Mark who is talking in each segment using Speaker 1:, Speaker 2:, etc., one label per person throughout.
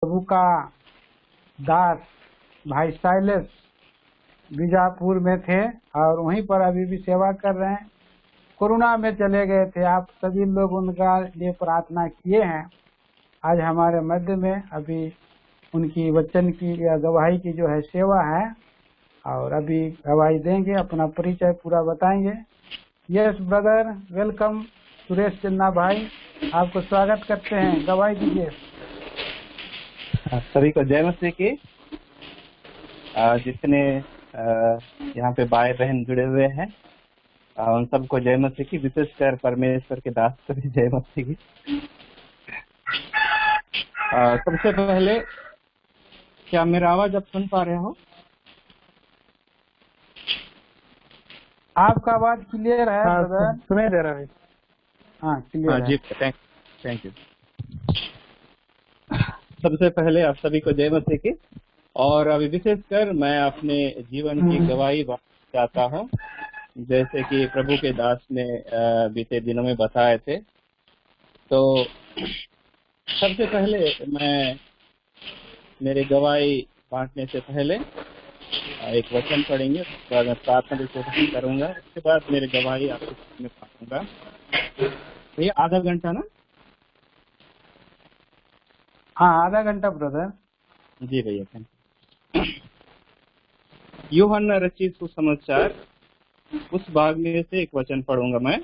Speaker 1: प्रभु का दास भाई साइलेस बीजापुर में थे और वहीं पर अभी भी सेवा कर रहे हैं। कोरोना में चले गए थे, आप सभी लोग उनका लिए प्रार्थना किए हैं। आज हमारे मध्य में अभी उनकी वचन की या गवाही की जो है सेवा है और अभी गवाही देंगे, अपना परिचय पूरा बताएंगे। Yes brother, welcome. Suresh Chinna भाई, आपको स्वागत करते हैं, गवाही दीजिए।
Speaker 2: सभी को जय मसीह की। जितने यहाँ पे भाई बहन जुड़े हुए हैं उन सबको जय मसीह की, विशेषकर परमेश्वर के दास को भी जय मसीह की। सबसे पहले, क्या मेरा आवाज आप सुन पा रहे हो?
Speaker 1: आपका आवाज क्लियर है ब्रदर?
Speaker 3: सुनाई दे रहा है।
Speaker 1: हाँ, क्लियर है
Speaker 2: जी, थैंक यू। सबसे पहले आप सभी को जय मसीह की। और अभी विशेषकर मैं अपने जीवन की गवाही चाहता हूँ, जैसे कि प्रभु के दास ने बीते दिनों में बताए थे। तो सबसे पहले मैं मेरे गवाही बांटने से पहले एक वचन पढ़ेंगे, उसके बाद मैं प्रार्थना भी कोशिश करूंगा, उसके बाद मेरे गवाही आपके सामने बांटूंगा। भैया आधा घंटा ना?
Speaker 1: हाँ, आधा घंटा ब्रदर।
Speaker 2: जी भैया, थैंक यू। यूहन्ना रचित सुसमाचार उस भाग में से एक वचन पढ़ूंगा मैं।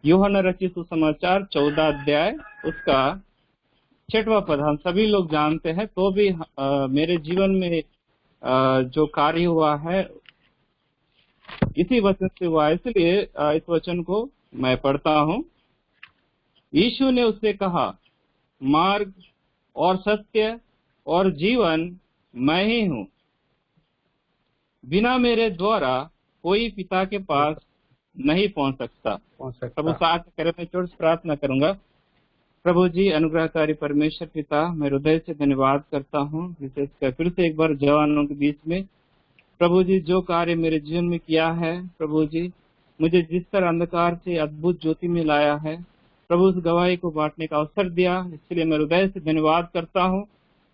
Speaker 2: यूहन्ना रचित सुसमाचार 14 अध्याय उसका 6वां पद हम सभी लोग जानते हैं, तो भी मेरे जीवन में जो कार्य हुआ है इसी वचन से हुआ है, इसलिए इस वचन को मैं पढ़ता हूँ। यीशु ने उससे कहा, मार्ग और सत्य और जीवन मैं ही हूँ। बिना मेरे द्वारा कोई पिता के पास नहीं पहुंच सकता। प्रभु साथ करे, मैं जोर से प्रार्थना करूंगा। प्रभु जी, अनुग्रहकारी परमेश्वर पिता, मैं हृदय से धन्यवाद करता हूँ, विशेषकर फिर से एक बार जवानों के बीच में प्रभु जी जो कार्य मेरे जीवन में किया है, प्रभु जी मुझे जिस तरह अंधकार से अद्भुत ज्योति में लाया है, प्रभु उस गवाही को बांटने का अवसर दिया, इसलिए मैं हृदय से धन्यवाद करता हूँ।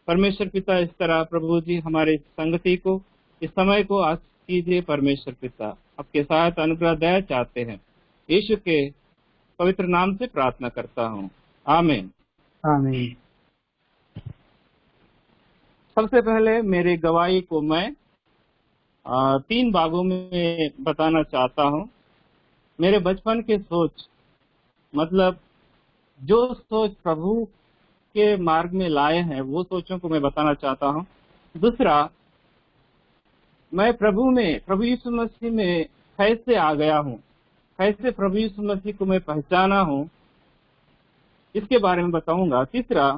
Speaker 2: परमेश्वर पिता, इस तरह प्रभु जी हमारे संगति को, इस समय को आशीष कीजिए। परमेश्वर पिता, आपके सहायता अनुग्रह दया चाहते हैं, यीशु के पवित्र नाम से प्रार्थना करता हूँ, आमीन।
Speaker 1: आमीन।
Speaker 2: सबसे पहले मेरे गवाही को मैं 3 भागों में बताना चाहता हूँ। मेरे बचपन के सोच, मतलब जो सोच प्रभु के मार्ग में लाए हैं, वो सोचों को मैं बताना चाहता हूँ। दूसरा, मैं प्रभु यीशु मसीह में कैसे आ गया हूँ, कैसे प्रभु यीशु मसीह को मैं पहचाना हूँ, इसके बारे में बताऊंगा। तीसरा,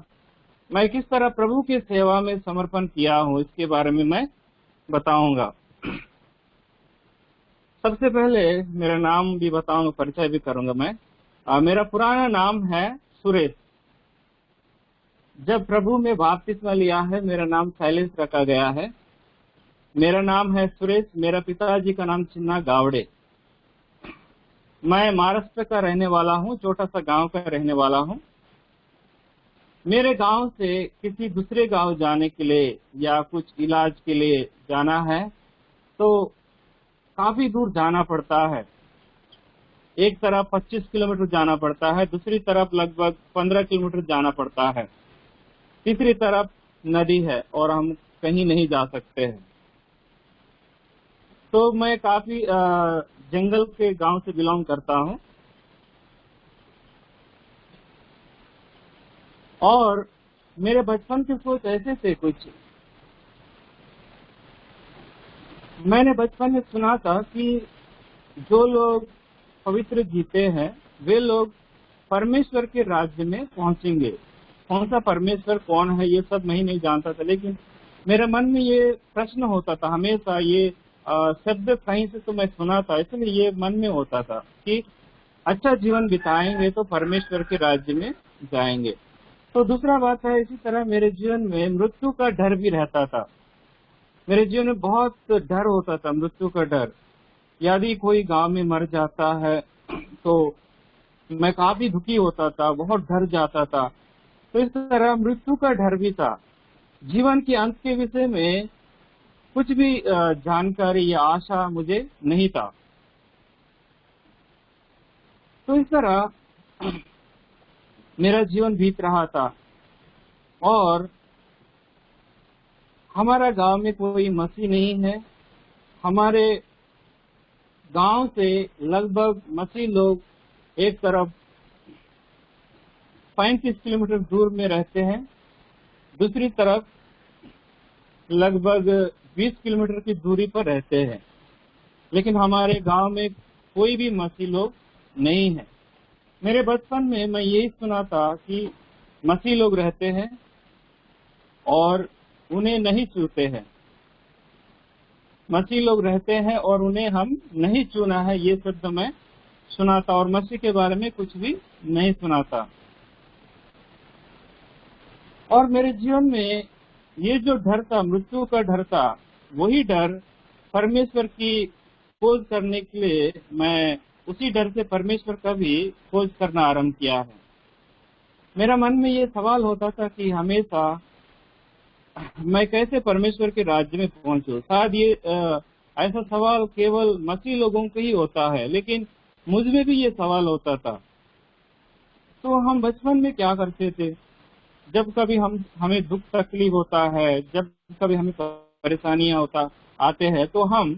Speaker 2: मैं किस तरह प्रभु की सेवा में समर्पण किया हूँ, इसके बारे में मैं बताऊंगा। सबसे पहले मेरा नाम भी बताऊंगा, परिचय भी करूंगा मैं। मेरा पुराना नाम है सुरेश। जब प्रभु में बपतिस्मा लिया है, मेरा नाम साइलेंस रखा गया है। मेरा नाम है सुरेश, मेरा पिताजी का नाम चिन्ना गावड़े। मैं महाराष्ट्र का रहने वाला हूँ, छोटा सा गांव का रहने वाला हूँ। मेरे गांव से किसी दूसरे गांव जाने के लिए या कुछ इलाज के लिए जाना है तो काफी दूर जाना पड़ता है। एक तरफ 25 किलोमीटर जाना पड़ता है, दूसरी तरफ लगभग 15 किलोमीटर जाना पड़ता है, तीसरी तरफ नदी है और हम कहीं नहीं जा सकते हैं। तो मैं काफी जंगल के गांव से बिलोंग करता हूं और मेरे बचपन के सोच ऐसे थे कुछ। मैंने बचपन में सुना था कि जो लोग पवित्र जीते हैं वे लोग परमेश्वर के राज्य में पहुंचेंगे। कौन सा परमेश्वर कौन है ये सब मैं नहीं जानता था, लेकिन मेरे मन में ये प्रश्न होता था हमेशा। ये शब्द कहीं से तो मैं सुना था, इसलिए ये मन में होता था कि अच्छा जीवन बिताएंगे तो परमेश्वर के राज्य में जाएंगे। तो दूसरा बात है, इसी तरह मेरे जीवन में मृत्यु का डर भी रहता था। मेरे जीवन में बहुत डर होता था, मृत्यु का डर। यदि कोई गांव में मर जाता है तो मैं काफी दुखी होता था, बहुत डर जाता था। तो इस तरह मृत्यु का डर भी था। जीवन के अंत के विषय में कुछ भी जानकारी या आशा मुझे नहीं था। तो इस तरह मेरा जीवन बीत रहा था और हमारा गांव में कोई मसीह नहीं है। हमारे गांव से लगभग मसीह लोग एक तरफ 35 किलोमीटर दूर में रहते हैं, दूसरी तरफ लगभग 20 किलोमीटर की दूरी पर रहते हैं, लेकिन हमारे गांव में कोई भी मसीह लोग नहीं है। मेरे बचपन में मैं यही सुना था कि मसीह लोग रहते हैं और उन्हें नहीं छूते हैं, मसीह लोग रहते हैं और उन्हें हम नहीं चुना है, ये शब्द मैं सुना था और मसीह के बारे में कुछ भी नहीं सुना था। और मेरे जीवन में ये जो डर था, मृत्यु का डर था, वही डर परमेश्वर की खोज करने के लिए मैं उसी डर से परमेश्वर का भी खोज करना आरंभ किया है। मेरा मन में ये सवाल होता था कि हमेशा मैं कैसे परमेश्वर के राज्य में पहुंचूं। शायद ये ऐसा सवाल केवल मसीह लोगों को ही होता है, लेकिन मुझ में भी ये सवाल होता था। तो हम बचपन में क्या करते थे, जब कभी हमें दुख तकलीफ होता है, जब कभी हमें परेशानियां आते हैं, तो हम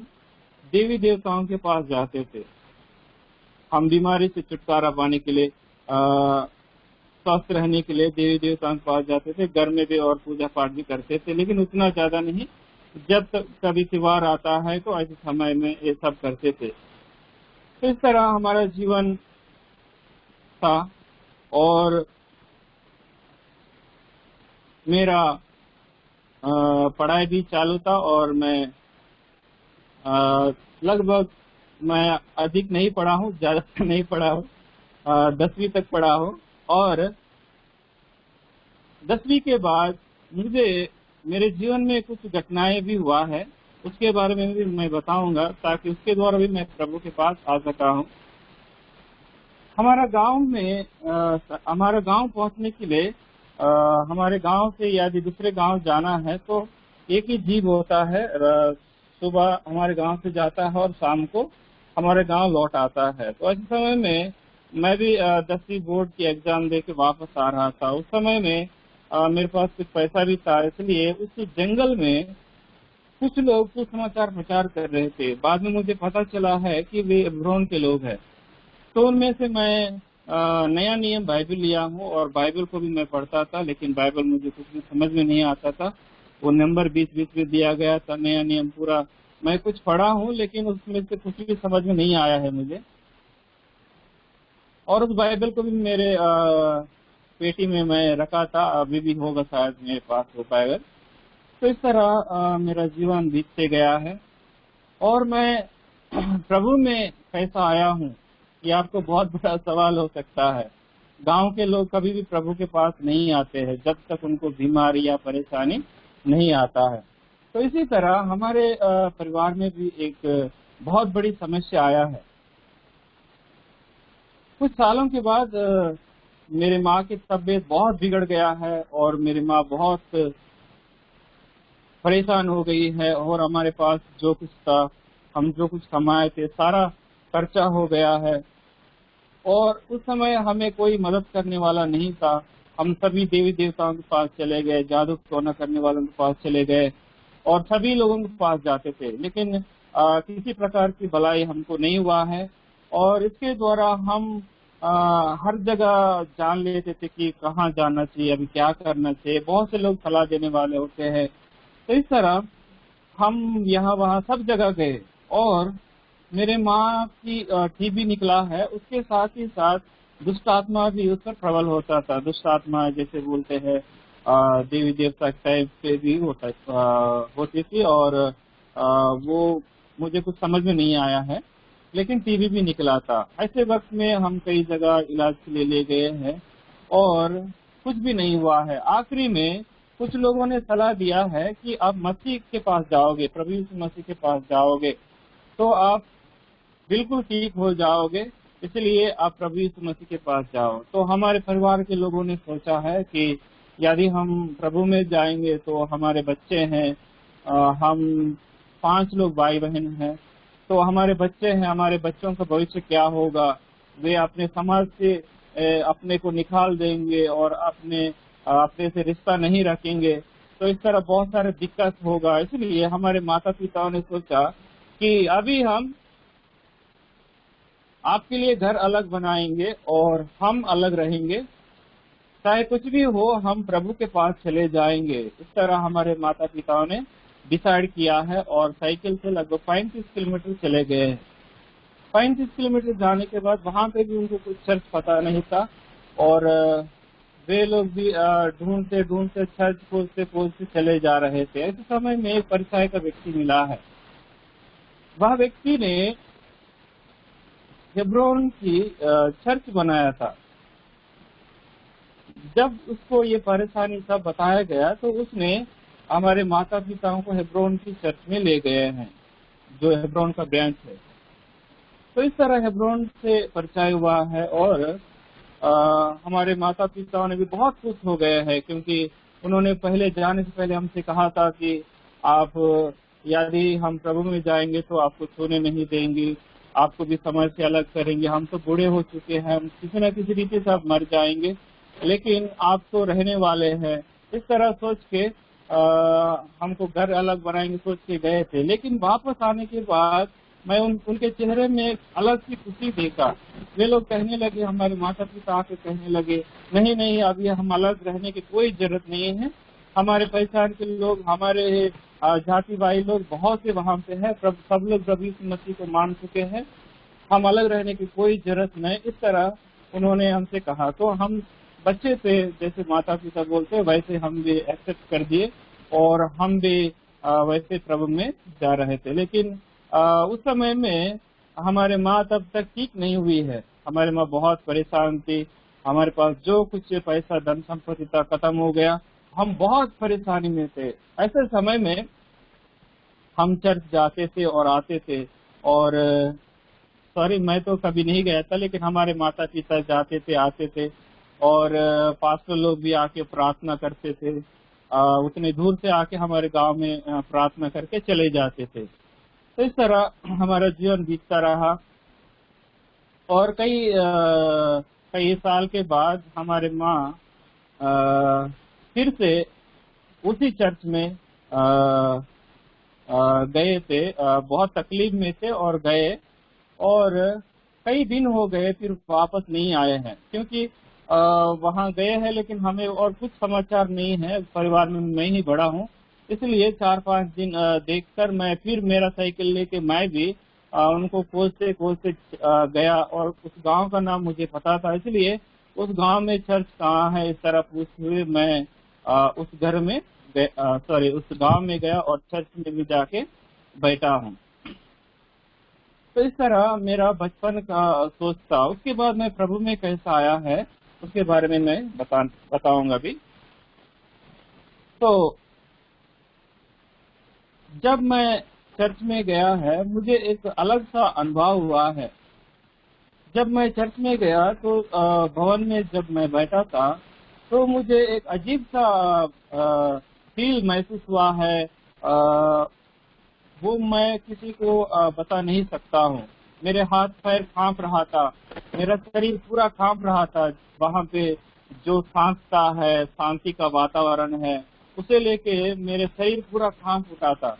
Speaker 2: देवी देवताओं के पास जाते थे। हम बीमारी से छुटकारा पाने के लिए, स्वस्थ रहने के लिए देवी देवताओं के पास जाते थे। घर में भी और पूजा पाठ भी करते थे, लेकिन उतना ज्यादा नहीं। जब तक कभी त्योहार आता है तो ऐसे समय में ये सब करते थे। तो इस तरह हमारा जीवन था और मेरा पढ़ाई भी चालू था और मैं लगभग मैं अधिक नहीं पढ़ा हूँ, ज्यादा नहीं पढ़ा हूँ, 10वीं तक पढ़ा हूँ। और 10वीं के बाद मुझे मेरे जीवन में कुछ घटनाएं भी हुआ है, उसके बारे में भी मैं बताऊंगा ताकि उसके द्वारा भी मैं प्रभु के पास आ सका हूँ। हमारा गांव पहुंचने के लिए हमारे गांव से यदि दूसरे गांव जाना है तो एक ही जीप होता है। सुबह हमारे गांव से जाता है और शाम को हमारे गांव लौट आता है। तो ऐसे समय में मैं भी 10वीं बोर्ड की एग्जाम दे के वापस आ रहा था। उस समय में मेरे पास कुछ पैसा भी था, इसलिए उस जंगल में कुछ लोग सुसमाचार प्रचार कर रहे थे। बाद में मुझे पता चला है कि वे अब्रोन के लोग हैं। तो उनमें से मैं नया नियम बाइबल लिया हूँ और बाइबल को भी मैं पढ़ता था, लेकिन बाइबल मुझे कुछ भी समझ में नहीं आता था। वो नंबर 20 में दिया गया था, नया नियम पूरा मैं कुछ पढ़ा हूँ, लेकिन उसमें से कुछ भी समझ में नहीं आया है मुझे। और उस बाइबल को भी मेरे पेटी में मैं रखा था, अभी भी होगा शायद मेरे पास वो बाइबल। तो इस तरह मेरा जीवन बीतते गया है और मैं प्रभु में कैसा आया हूँ, ये आपको बहुत बड़ा सवाल हो सकता है। गांव के लोग कभी भी प्रभु के पास नहीं आते हैं जब तक उनको बीमारी या परेशानी नहीं आता है। तो इसी तरह हमारे परिवार में भी एक बहुत बड़ी समस्या आया है। कुछ सालों के बाद मेरे माँ की तबीयत बहुत बिगड़ गया है और मेरी माँ बहुत परेशान हो गई है और हमारे पास जो कुछ था, हम जो कुछ कमाए थे, सारा खर्चा हो गया है और उस समय हमें कोई मदद करने वाला नहीं था। हम सभी देवी देवताओं के पास चले गए, जादू टोना करने वालों के पास चले गए और सभी लोगों के पास जाते थे, लेकिन किसी प्रकार की भलाई हमको नहीं हुआ है। और इसके द्वारा हम हर जगह जान लेते थे कि कहाँ जाना चाहिए, अभी क्या करना चाहिए। बहुत से लोग सलाह देने वाले होते हैं। तो इस तरह हम यहाँ वहाँ सब जगह गए और मेरे माँ की टीबी निकला है, उसके साथ ही साथ दुष्ट आत्मा भी उस पर प्रबल होता था। दुष्ट आत्मा जैसे बोलते हैं देवी देवता टाइप से भी होती थी और वो मुझे कुछ समझ में नहीं आया है, लेकिन टीबी भी निकला था। ऐसे वक्त में हम कई जगह इलाज के लिए ले गए हैं और कुछ भी नहीं हुआ है। आखिरी में कुछ लोगों ने सलाह दिया है कि आप मसीह के पास जाओगे, प्रभु यीशु मसीह के पास जाओगे तो आप बिल्कुल ठीक हो जाओगे, इसलिए आप प्रभु यीशु मसीह के पास जाओ। तो हमारे परिवार के लोगों ने सोचा है कि यदि हम प्रभु में जाएंगे तो हमारे बच्चे हैं, हम 5 लोग भाई बहन हैं, तो हमारे बच्चे हैं, हमारे बच्चों का भविष्य क्या होगा, वे अपने समाज से अपने को निकाल देंगे और अपने से रिश्ता नहीं रखेंगे, तो इस तरह बहुत सारे दिक्कत होगा। इसलिए हमारे माता पिताओं ने सोचा कि अभी हम आपके लिए घर अलग बनाएंगे और हम अलग रहेंगे, चाहे कुछ भी हो हम प्रभु के पास चले जाएंगे। इस तरह हमारे माता पिताओं ने डिसाइड किया है और साइकिल से लगभग 35 किलोमीटर चले गए हैं। 35 किलोमीटर जाने के बाद वहां पे भी उनको कुछ चर्च पता नहीं था और वे लोग भी ढूंढते ढूंढते चर्च खोजते खोजते चले जा रहे थे। ऐसे समय में एक परिचय का व्यक्ति मिला है। वह व्यक्ति ने हेब्रोन की चर्च बनाया था। जब उसको ये परेशानी सब बताया गया तो उसने हमारे माता पिताओं को हेब्रोन की चर्च में ले गए हैं, जो हेब्रोन का ब्रांच है। तो इस तरह हेब्रोन से परिचय हुआ है और हमारे माता पिताओं ने भी बहुत खुश हो गए हैं, क्योंकि उन्होंने पहले जाने से पहले हमसे कहा था कि आप यदि हम प्रभु में जाएंगे तो आपको छूने नहीं देंगे, आपको भी समाज से अलग करेंगे, हम तो बूढ़े हो चुके हैं, हम किसी न किसी रीति से आप मर जाएंगे, लेकिन आप तो रहने वाले हैं। इस तरह सोच के हमको घर अलग बनाएंगे सोच के गए थे। लेकिन वापस आने के बाद मैं उनके चेहरे में एक अलग सी खुशी देखा। वे लोग कहने लगे, हमारे माता पिता आके कहने लगे, नहीं नहीं, अभी हम अलग रहने की कोई जरूरत नहीं है, हमारे पहचान के लोग, हमारे जाति भाई लोग बहुत से वहां पे है, सब लोग प्रभु यीशु मसीह को मान चुके हैं, हम अलग रहने की कोई जरूरत नहीं। इस तरह उन्होंने हमसे कहा। तो हम बच्चे थे, जैसे माता पिता बोलते वैसे हम भी एक्सेप्ट कर दिए और हम भी वैसे प्रभु में जा रहे थे। लेकिन उस समय में हमारे माँ तब तक ठीक नहीं हुई है। हमारे माँ बहुत परेशान थी, हमारे पास जो कुछ पैसा धन संपत्ति था खत्म हो गया, हम बहुत परेशानी में थे। ऐसे समय में हम चर्च जाते थे और आते थे, और सॉरी मैं तो कभी नहीं गया था, लेकिन हमारे माता पिता जाते थे आते थे और पास्टर लोग भी आके प्रार्थना करते थे, उतने दूर से आके हमारे गांव में प्रार्थना करके चले जाते थे। तो इस तरह हमारा जीवन बीतता रहा और कई साल के बाद हमारे माँ फिर से उसी चर्च में गए थे। बहुत तकलीफ में थे और गए, और कई दिन हो गए फिर वापस नहीं आए हैं, क्योंकि वहाँ गए हैं लेकिन हमें और कुछ समाचार नहीं है। परिवार में मैं ही बड़ा हूँ, इसलिए 4-5 दिन देखकर मैं फिर मेरा साइकिल लेके मैं भी उनको खोजते खोजते गया, और उस गांव का नाम मुझे पता था, इसलिए उस गांव में चर्च कहाँ है इस तरह पूछते हुए मैं उस घर में उस गांव में गया और चर्च में भी जाके बैठा हूँ। तो इस तरह मेरा बचपन का सोच था। उसके बाद मैं प्रभु में कैसा आया है उसके बारे में मैं बताऊंगा भी। तो जब मैं चर्च में गया है मुझे एक अलग सा अनुभव हुआ है। जब मैं चर्च में गया तो भवन में जब मैं बैठा था तो मुझे एक अजीब सा फील महसूस हुआ है। वो मैं किसी को बता नहीं सकता हूँ। मेरे हाथ पैर कांप रहा था, मेरा शरीर पूरा कांप रहा था। वहाँ पे जो शांतता है, शांति का वातावरण है, उसे लेके मेरे शरीर पूरा कांप उठा था।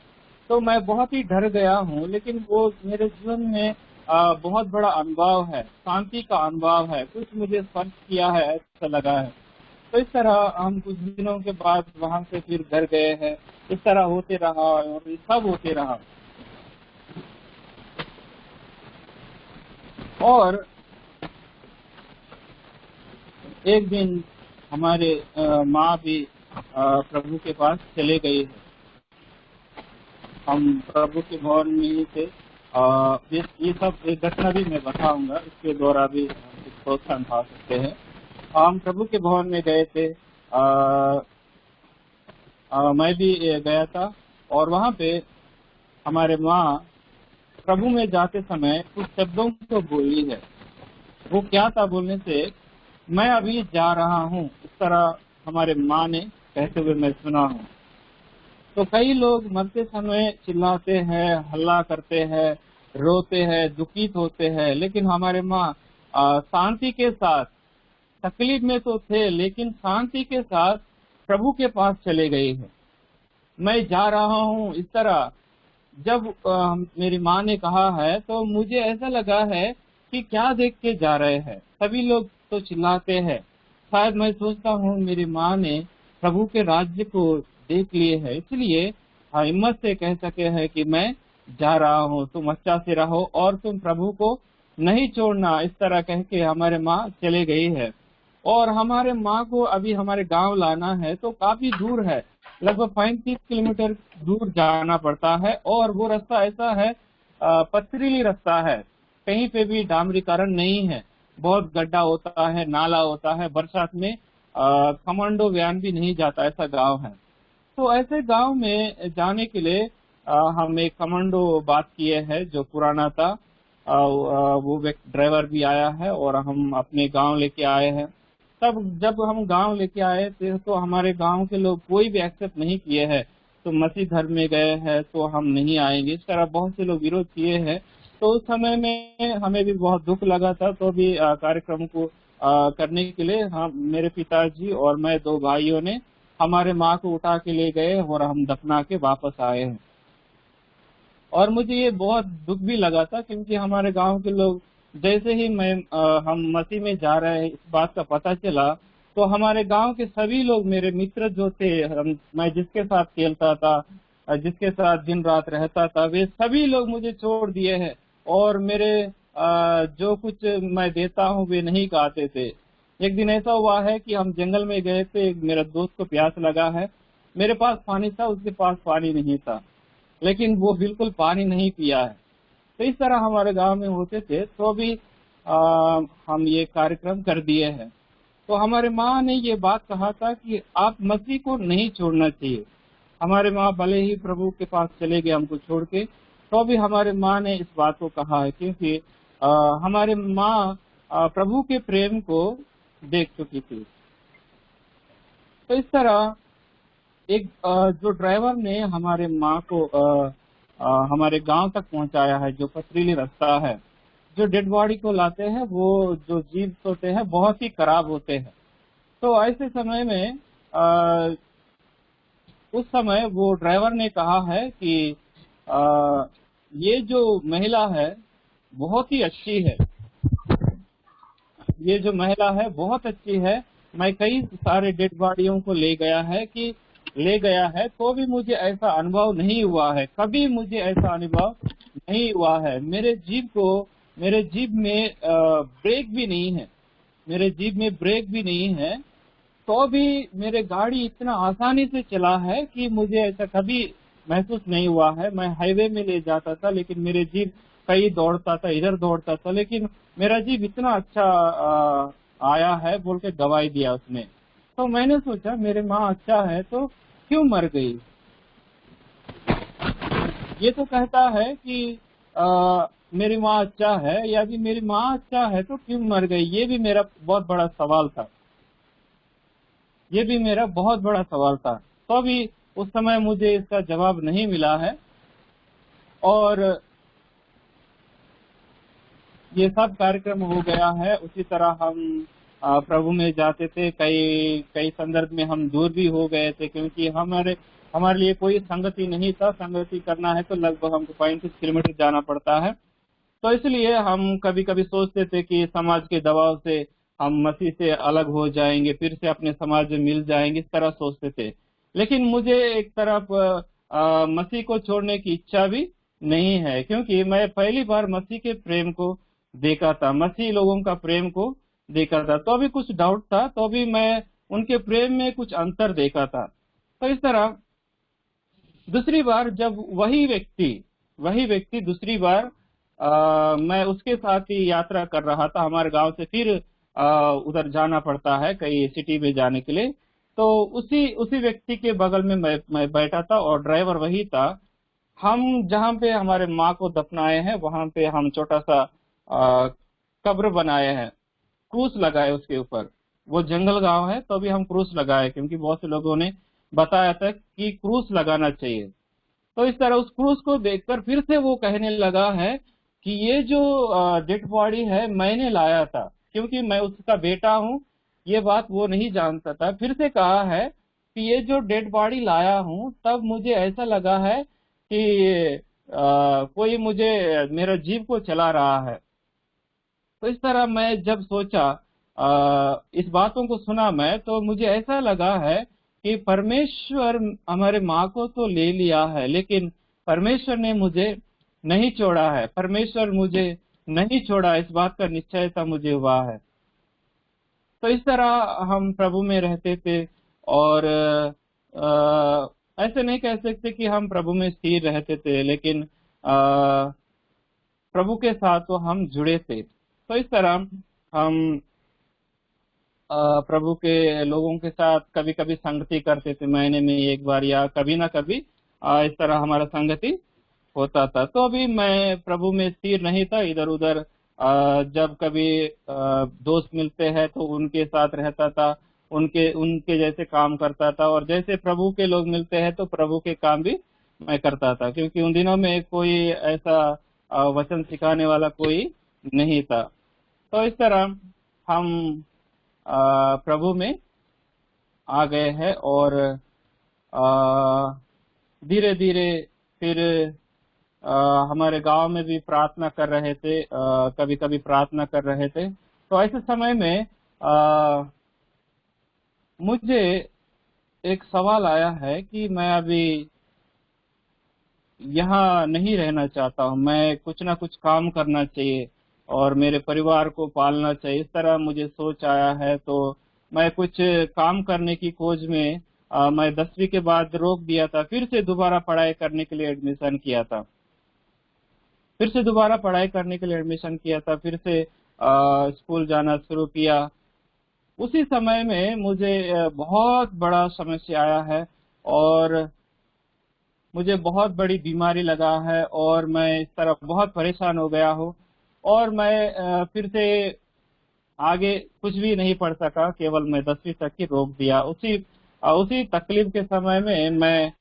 Speaker 2: तो मैं बहुत ही डर गया हूँ, लेकिन वो मेरे जीवन में बहुत बड़ा अनुभव है, शांति का अनुभव है, कुछ मुझे स्पर्श किया है ऐसा लगा है। तो इस तरह हम कुछ दिनों के बाद वहां से फिर घर गए हैं। इस तरह होते रहा और सब होते रहा। और एक दिन हमारे माँ भी प्रभु के पास चले गई है। हम प्रभु के भवन में ही थे। ये सब एक घटना भी मैं बताऊंगा, इसके द्वारा भी हम कुछ प्रोत्साहन पा सकते हैं। हम प्रभु के भवन में गए थे, मैं भी गया था, और वहाँ पे हमारे माँ प्रभु में जाते समय कुछ शब्दों को बोली है। वो क्या था बोलने से, मैं अभी जा रहा हूँ, इस तरह हमारे माँ ने कहते हुए मैं सुना हूँ। तो कई लोग मरते समय चिल्लाते हैं, हल्ला करते हैं, रोते हैं, दुखित होते हैं, लेकिन हमारे माँ शांति के साथ, तकलीफ में तो थे लेकिन शांति के साथ प्रभु के पास चले गए हैं। मैं जा रहा हूँ इस तरह जब मेरी माँ ने कहा है तो मुझे ऐसा लगा है कि क्या देख के जा रहे हैं, सभी लोग तो चिल्लाते हैं। शायद मैं सोचता हूँ मेरी माँ ने प्रभु के राज्य को देख लिए है, इसलिए हिम्मत से कह सके है कि मैं जा रहा हूँ, तुम अच्छा से रहो और तुम प्रभु को नहीं छोड़ना, इस तरह कह के हमारे माँ चले गई है। और हमारे माँ को अभी हमारे गांव लाना है तो काफी दूर है, लगभग 35 किलोमीटर दूर जाना पड़ता है। और वो रास्ता ऐसा है, पथरीली रास्ता है, कहीं पे भी डामरीकरण नहीं है, बहुत गड्ढा होता है, नाला होता है, बरसात में कमांडो वैन भी नहीं जाता, ऐसा गांव है। तो ऐसे गांव में जाने के लिए हम एक कमांडो बात किए हैं जो पुराना था, वो ड्राइवर भी आया है और हम अपने गांव लेके आए हैं। तब जब हम गांव लेके आए थे तो हमारे गांव के लोग कोई भी एक्सेप्ट नहीं किए हैं, तो मसीह धर्म में गए हैं तो हम नहीं आएंगे, इस तरह बहुत से लोग विरोध किए हैं। तो उस समय में हमें भी बहुत दुख लगा था, तो भी कार्यक्रम को करने के लिए हम, मेरे पिताजी और मैं, दो भाइयों ने हमारे माँ को उठा के ले गए और हम दफना के वापस आए हैं। और मुझे ये बहुत दुख भी लगा था क्योंकि हमारे गांव के लोग, जैसे ही हम मसीह में जा रहे हैं इस बात का पता चला, तो हमारे गांव के सभी लोग, मेरे मित्र जो थे, मैं जिसके साथ खेलता था, जिसके साथ दिन रात रहता था, वे सभी लोग मुझे छोड़ दिए हैं और मेरे जो कुछ मैं देता हूँ वे नहीं खाते थे। एक दिन ऐसा हुआ है कि हम जंगल में गए थे, एक मेरा दोस्त को प्यास लगा है, मेरे पास पानी था, उसके पास पानी नहीं था, लेकिन वो बिल्कुल पानी नहीं पिया है। तो इस तरह हमारे गांव में होते थे, तो भी हम ये कार्यक्रम कर दिए हैं। तो हमारे माँ ने ये बात कहा था कि आप मसीह को नहीं छोड़ना चाहिए। हमारे माँ भले ही प्रभु के पास चले गए हमको छोड़ के, तो भी हमारे माँ ने इस बात को कहा है क्योंकि हमारे माँ प्रभु के प्रेम को देख चुकी थी। तो इस तरह एक जो ड्राइवर ने हमारे माँ को हमारे गांव तक पहुंचाया है, जो पथरीली रास्ता है, जो डेड बॉडी को लाते हैं वो जो जीव होते हैं बहुत ही खराब होते हैं। तो ऐसे समय में उस समय वो ड्राइवर ने कहा है कि ये जो महिला है बहुत ही अच्छी है, ये जो महिला है बहुत अच्छी है। मैं कई सारे डेड बॉडियों को ले गया है तो भी मुझे ऐसा अनुभव नहीं हुआ है, कभी मुझे ऐसा अनुभव नहीं हुआ है। मेरे जीभ में ब्रेक भी नहीं है, मेरे जीभ में ब्रेक भी नहीं है, तो भी मेरे गाड़ी इतना आसानी से चला है कि मुझे ऐसा कभी महसूस नहीं हुआ है। मैं हाईवे में ले जाता था लेकिन मेरे जीभ कहीं दौड़ता था, इधर दौड़ता था, लेकिन मेरा जीभ इतना अच्छा आया है बोल के गवाही दिया उसने। तो मैंने सोचा मेरे माँ अच्छा है तो क्यों मर गई। ये तो कहता है कि मेरी माँ अच्छा है, यदि मेरी माँ अच्छा है तो क्यों मर गई। ये भी मेरा बहुत बड़ा सवाल था, ये भी मेरा बहुत बड़ा सवाल था। तो अभी उस समय मुझे इसका जवाब नहीं मिला है। और ये सब कार्यक्रम हो गया है। उसी तरह हम प्रभु में जाते थे, कई संदर्भ में हम दूर भी हो गए थे क्योंकि हमारे लिए कोई संगति नहीं था। संगति करना है तो लगभग हमको 35 किलोमीटर जाना पड़ता है। तो इसलिए हम कभी कभी सोचते थे कि समाज के दबाव से हम मसीह से अलग हो जाएंगे, फिर से अपने समाज में मिल जाएंगे, इस तरह सोचते थे। लेकिन मुझे एक तरफ मसीह को छोड़ने की इच्छा भी नहीं है क्योंकि मैं पहली बार मसीह के प्रेम को देखा था, मसीह लोगों का प्रेम को देखा था। तो अभी कुछ डाउट था, तो भी मैं उनके प्रेम में कुछ अंतर देखा था। तो इस तरह दूसरी बार जब वही व्यक्ति दूसरी बार मैं उसके साथ ही यात्रा कर रहा था, हमारे गांव से फिर उधर जाना पड़ता है कई सिटी में जाने के लिए। तो उसी व्यक्ति के बगल में मैं बैठा था और ड्राइवर वही था। हम जहाँ पे हमारे माँ को दफनाए हैं वहां पे हम छोटा सा कब्र बनाए हैं, क्रूस लगाए उसके ऊपर। वो जंगल गांव है तो भी हम क्रूस लगाए, क्योंकि बहुत से लोगों ने बताया था कि क्रूस लगाना चाहिए। तो इस तरह उस क्रूस को देखकर फिर से वो कहने लगा है कि ये जो डेड बॉडी है मैंने लाया था, क्योंकि मैं उसका बेटा हूँ। ये बात वो नहीं जानता था। फिर से कहा है कि ये जो डेड बॉडी लाया हूँ, तब मुझे ऐसा लगा है कि कोई मुझे मेरा जीव को चला रहा है। तो इस तरह मैं जब सोचा, इस बातों को सुना मैं, तो मुझे ऐसा लगा है कि परमेश्वर हमारे माँ को तो ले लिया है, लेकिन परमेश्वर ने मुझे नहीं छोड़ा है। परमेश्वर मुझे नहीं छोड़ा, इस बात का निश्चयता मुझे हुआ है। तो इस तरह हम प्रभु में रहते थे, और ऐसे नहीं कह सकते कि हम प्रभु में स्थिर रहते थे, लेकिन प्रभु के साथ तो हम जुड़े थे। तो इस तरह हम प्रभु के लोगों के साथ कभी कभी संगति करते थे, महीने में एक बार या कभी ना कभी इस तरह हमारा संगति होता था। तो अभी मैं प्रभु में स्थिर नहीं था, इधर उधर जब कभी दोस्त मिलते हैं तो उनके साथ रहता था, उनके उनके जैसे काम करता था, और जैसे प्रभु के लोग मिलते हैं तो प्रभु के काम भी मैं करता था, क्योंकि उन दिनों में कोई ऐसा वचन सिखाने वाला कोई नहीं था। तो इस तरह हम प्रभु में आ गए हैं, और धीरे धीरे फिर हमारे गांव में भी प्रार्थना कर रहे थे, कभी कभी प्रार्थना कर रहे थे। तो ऐसे समय में मुझे एक सवाल आया है कि मैं अभी यहाँ नहीं रहना चाहता हूँ, मैं कुछ ना कुछ काम करना चाहिए और मेरे परिवार को पालना चाहिए। इस तरह मुझे सोच आया है। तो मैं कुछ काम करने की खोज में मैं 10वीं के बाद रोक दिया था, फिर से दोबारा पढ़ाई करने के लिए एडमिशन किया था। फिर से दोबारा पढ़ाई करने के लिए एडमिशन किया था, फिर से स्कूल जाना शुरू किया। उसी समय में मुझे बहुत बड़ा समस्या आया है, और मुझे बहुत बड़ी बीमारी लगा है, और मैं इस तरह बहुत परेशान हो गया हूँ। और मैं फिर से आगे कुछ भी नहीं पढ़ सका, केवल मैं 10वीं तक ही रोक दिया। उसी तकलीफ के समय में मैं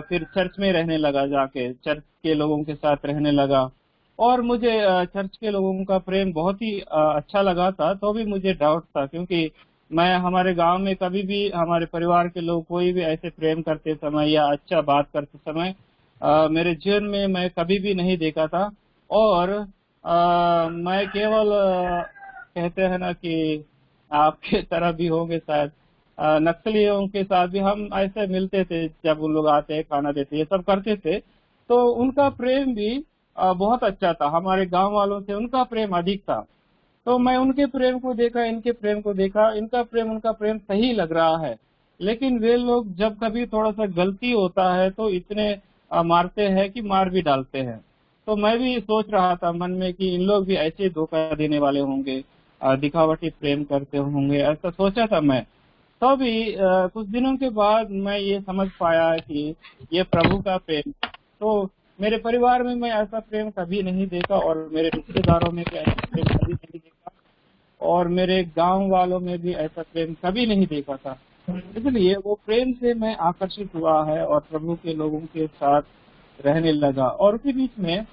Speaker 2: फिर चर्च में रहने लगा, जाके चर्च के लोगों के साथ रहने लगा। और मुझे चर्च के लोगों का प्रेम बहुत ही अच्छा लगा था। तो भी मुझे डाउट था, क्योंकि मैं हमारे गांव में कभी भी हमारे परिवार के लोग कोई भी ऐसे प्रेम करते समय या अच्छा बात करते समय मेरे जीवन में मैं कभी भी नहीं देखा था। और मैं केवल कहते हैं ना कि आपके तरह भी होंगे शायद, नक्सलियों के साथ भी हम ऐसे मिलते थे, जब उन लोग आते खाना देते ये सब करते थे। तो उनका प्रेम भी बहुत अच्छा था, हमारे गांव वालों से उनका प्रेम अधिक था। तो मैं उनके प्रेम को देखा, इनके प्रेम को देखा, इनका प्रेम उनका प्रेम सही लग रहा है, लेकिन वे लोग जब कभी थोड़ा सा गलती होता है तो इतने मारते हैं कि मार भी डालते हैं। तो मैं भी सोच रहा था मन में कि इन लोग भी ऐसे धोखा देने वाले होंगे, दिखावटी प्रेम करते होंगे, ऐसा सोचा था मैं। तो भी कुछ दिनों के बाद मैं ये समझ पाया कि ये प्रभु का प्रेम। तो मेरे परिवार में मैं ऐसा प्रेम कभी नहीं देखा, और मेरे रिश्तेदारों में भी ऐसा प्रेम कभी नहीं देखा, और मेरे गांव वालों में भी ऐसा प्रेम कभी नहीं देखा था। इसलिए वो प्रेम से मैं आकर्षित हुआ है और प्रभु के लोगों के साथ रहने लगा। और उसी बीच में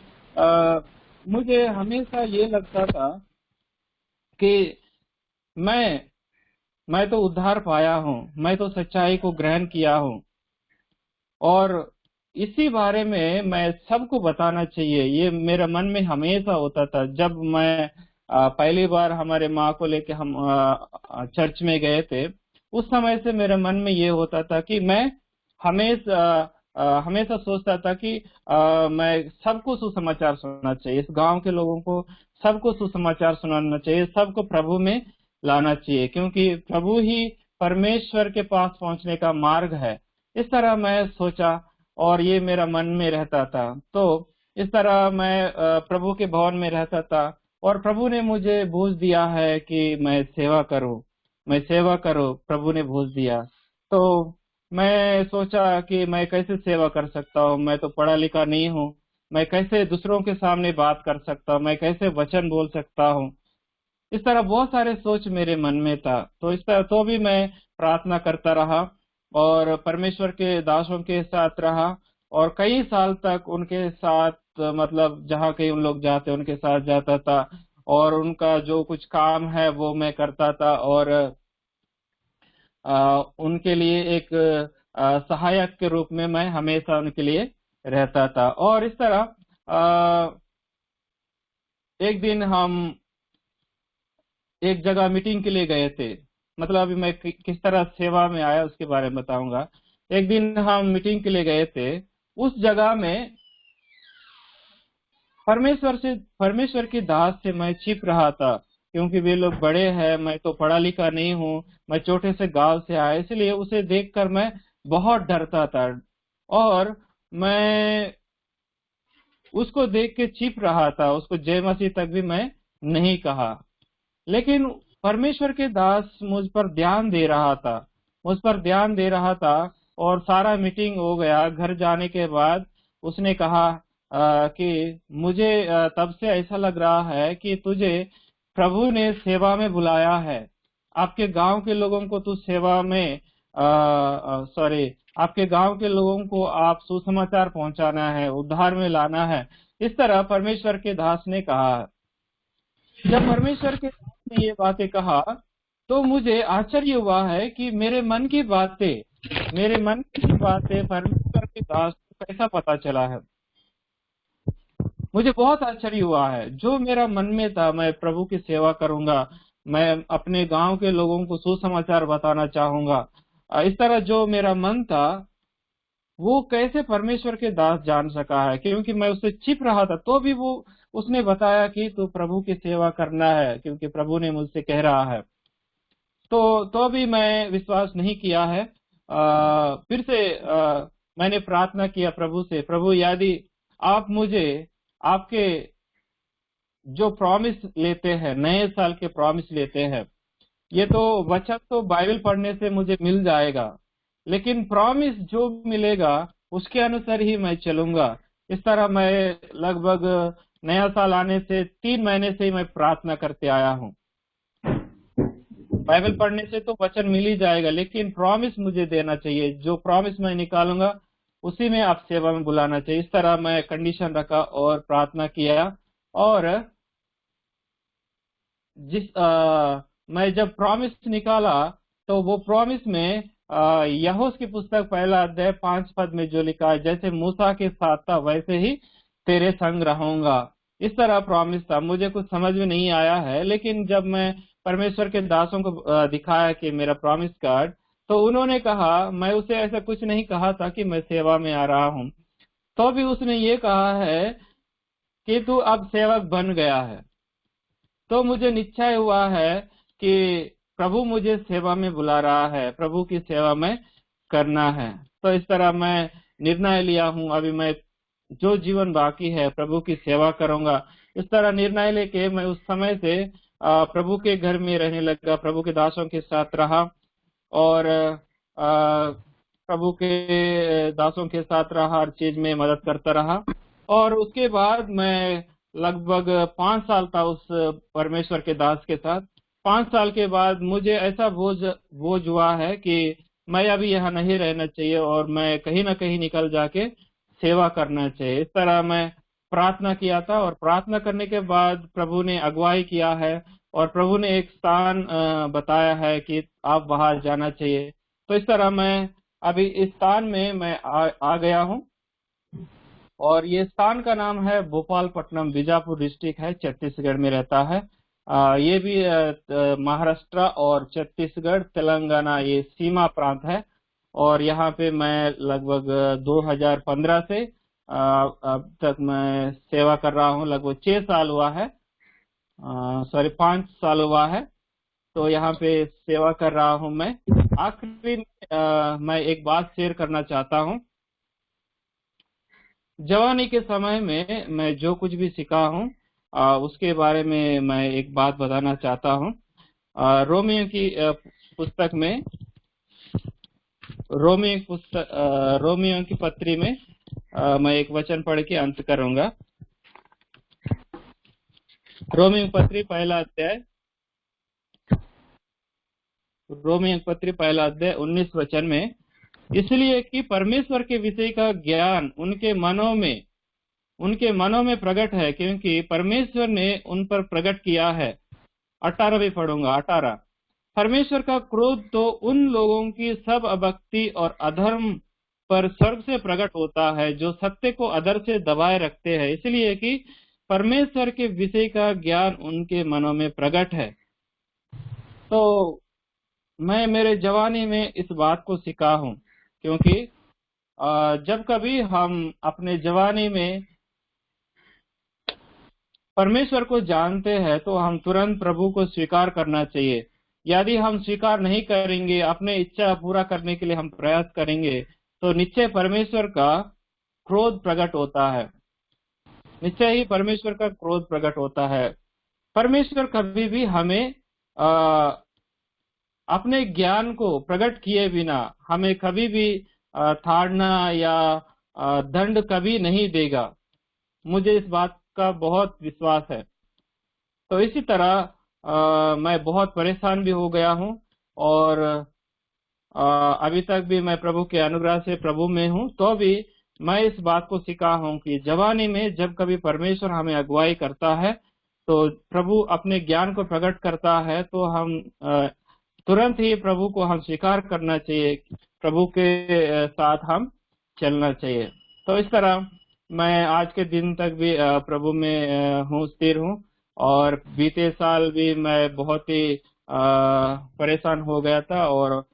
Speaker 2: मुझे हमेशा ये लगता था कि मैं तो उद्धार पाया हूँ, मैं तो सच्चाई को ग्रहण किया हूँ, और इसी बारे में मैं सबको बताना चाहिए। ये मेरे मन में हमेशा होता था। जब मैं पहली बार हमारे माँ को लेके हम चर्च में गए थे, उस समय से मेरे मन में ये होता था कि मैं हमेशा हमेशा सोचता था कि मैं सबको सुसमाचार सुनाना चाहिए, इस गांव के लोगों को सबको सुसमाचार सुनाना चाहिए, सबको प्रभु में लाना चाहिए, क्योंकि प्रभु ही परमेश्वर के पास पहुंचने का मार्ग है। इस तरह मैं सोचा, और ये मेरा मन में रहता था। तो इस तरह मैं प्रभु के भवन में रहता था, और प्रभु ने मुझे बूझ दिया है कि मैं सेवा करूं, मैं सेवा करूं, प्रभु ने बूझ दिया। तो मैं सोचा कि मैं कैसे सेवा कर सकता हूँ, मैं तो पढ़ा लिखा नहीं हूँ, मैं कैसे दूसरों के सामने बात कर सकता हूँ, मैं कैसे वचन बोल सकता हूँ। इस तरह बहुत सारे सोच मेरे मन में था। तो इस तरह तो भी मैं प्रार्थना करता रहा और परमेश्वर के दासों के साथ रहा और कई साल तक उनके साथ, मतलब जहाँ कहीं उन लोग जाते उनके साथ जाता था और उनका जो कुछ काम है वो मैं करता था और उनके लिए एक सहायक के रूप में मैं हमेशा उनके लिए रहता था। और इस तरह एक दिन हम एक जगह मीटिंग के लिए गए थे। मतलब अभी मैं किस तरह सेवा में आया उसके बारे में बताऊंगा। एक दिन हम मीटिंग के लिए गए थे। उस जगह में परमेश्वर की दास से मैं छिप रहा था, क्योंकि वे लोग बड़े हैं, मैं तो पढ़ा लिखा नहीं हूँ, मैं छोटे से गांव से आया, इसलिए उसे देखकर मैं बहुत डरता था और मैं उसको देख के छिप रहा था। उसको जय मसीह तक भी मैं नहीं कहा, लेकिन परमेश्वर के दास मुझ पर ध्यान दे रहा था और सारा मीटिंग हो गया। घर जाने के बाद उसने कहा कि मुझे तब से ऐसा लग रहा है कि तुझे प्रभु ने सेवा में बुलाया है। आपके गांव के लोगों को तू सेवा में आपके गांव के लोगों को आप सुसमाचार पहुंचाना है, उद्धार में लाना है। इस तरह परमेश्वर के दास ने कहा। जब परमेश्वर के दास ने ये बातें कहा तो मुझे आश्चर्य हुआ है कि मेरे मन की बातें परमेश्वर के दास को कैसा पता चला है। मुझे बहुत आश्चर्य हुआ है। जो मेरा मन में था, मैं प्रभु की सेवा करूंगा, मैं अपने गांव के लोगों को सुसमाचार बताना चाहूंगा, इस तरह जो मेरा मन था वो कैसे परमेश्वर के दास जान सका है, क्योंकि मैं उससे छिप रहा था। तो भी वो उसने बताया कि तू प्रभु की सेवा करना है, क्योंकि प्रभु ने मुझसे कह रहा है। तो भी मैं विश्वास नहीं किया है। फिर से मैंने प्रार्थना किया प्रभु से, प्रभु यदि आप मुझे आपके जो प्रॉमिस लेते हैं, नए साल के प्रॉमिस लेते हैं, ये तो वचन तो बाइबल पढ़ने से मुझे मिल जाएगा, लेकिन प्रॉमिस जो मिलेगा उसके अनुसार ही मैं चलूंगा। इस तरह मैं लगभग नया साल आने से 3 महीने से ही मैं प्रार्थना करते आया हूँ। बाइबल पढ़ने से तो वचन मिल ही जाएगा, लेकिन प्रॉमिस मुझे देना चाहिए। जो प्रॉमिस मैं निकालूंगा उसी में आप सेवा में बुलाना चाहिए। इस तरह मैं कंडीशन रखा और प्रार्थना किया। और मैं जब प्रॉमिस निकाला तो वो प्रॉमिस में यहोश की पुस्तक 1 अध्याय 5 पद में जो लिखा है, जैसे मूसा के साथ था वैसे ही तेरे संग रहूंगा, इस तरह प्रॉमिस था। मुझे कुछ समझ में नहीं आया है, लेकिन जब मैं परमेश्वर के दासों को दिखाया कि मेरा प्रॉमिस कार्ड, तो उन्होंने कहा, मैं उसे ऐसा कुछ नहीं कहा था कि मैं सेवा में आ रहा हूँ, तो भी उसने ये कहा है कि तू अब सेवक बन गया है। तो मुझे निश्चय हुआ है कि प्रभु मुझे सेवा में बुला रहा है, प्रभु की सेवा में करना है। तो इस तरह मैं निर्णय लिया हूँ, अभी मैं जो जीवन बाकी है प्रभु की सेवा करूंगा। इस तरह निर्णय लेके मैं उस समय से प्रभु के घर में रहने लगा, प्रभु के दासों के साथ रहा और प्रभु के दासों के साथ रहा, हर चीज में मदद करता रहा। और उसके बाद मैं लगभग 5 साल था उस परमेश्वर के दास के साथ। 5 साल के बाद मुझे ऐसा बोझ हुआ है कि मैं अभी यहाँ नहीं रहना चाहिए और मैं कहीं ना कहीं निकल जाके सेवा करना चाहिए। इस तरह मैं प्रार्थना किया था और प्रार्थना करने के बाद प्रभु ने अगुवाई किया है और प्रभु ने एक स्थान बताया है कि आप बाहर जाना चाहिए। तो इस तरह मैं अभी इस स्थान में मैं आ गया हूँ और ये स्थान का नाम है भोपालपट्टनम, बीजापुर डिस्ट्रिक्ट है, छत्तीसगढ़ में रहता है। ये भी महाराष्ट्र और छत्तीसगढ़ तेलंगाना ये सीमा प्रांत है। और यहाँ पे मैं लगभग 2015 से अब तक मैं सेवा कर रहा हूँ। लगभग 6 साल हुआ है, 5 साल हुआ है। तो यहाँ पे सेवा कर रहा हूँ मैं। आखिरी में मैं एक बात शेयर करना चाहता हूँ। जवानी के समय में मैं जो कुछ भी सीखा हूँ उसके बारे में मैं एक बात बताना चाहता हूँ। रोमियो की पुस्तक में, रोमियो की पत्री में मैं एक वचन पढ़ के अंत करूंगा। रोमियो पत्री 1 अध्याय रोमियो पत्री 1 में, इसलिए कि परमेश्वर के विषय का ज्ञान उनके मनों में प्रकट है, क्योंकि परमेश्वर ने उन पर प्रकट किया है। 18 भी पढ़ूंगा। 18, परमेश्वर का क्रोध तो उन लोगों की सब अभक्ति और अधर्म पर स्वर्ग से प्रकट होता है, जो सत्य को अधर से दबाए रखते हैं, इसलिए कि परमेश्वर के विषय का ज्ञान उनके मनों में प्रकट है। तो मैं मेरे जवानी में इस बात को सीखा हूं, क्योंकि जब कभी हम अपने जवानी में परमेश्वर को जानते हैं तो हम तुरंत प्रभु को स्वीकार करना चाहिए। यदि हम स्वीकार नहीं करेंगे, अपने इच्छा पूरा करने के लिए हम प्रयास करेंगे, तो निश्चय परमेश्वर का क्रोध प्रकट होता है। निश्चय ही परमेश्वर का क्रोध प्रकट होता है। परमेश्वर कभी भी हमें अपने ज्ञान को प्रकट किए बिना हमें कभी भी ताड़ना या दंड कभी नहीं देगा। मुझे इस बात का बहुत विश्वास है। तो इसी तरह मैं बहुत परेशान भी हो गया हूं, और अभी तक भी मैं प्रभु के अनुग्रह से प्रभु में हूं, तो भी मैं इस बात को सीखा हूं कि जवानी में जब कभी परमेश्वर हमें अगुवाई करता है, तो प्रभु अपने ज्ञान को प्रकट करता है, तो हम तुरंत ही प्रभु को हम स्वीकार करना चाहिए, प्रभु के साथ हम चलना चाहिए। तो इस तरह मैं आज के दिन तक भी प्रभु में हूँ, स्थिर हूँ। और बीते साल भी मैं बहुत ही परेशान हो गया था, और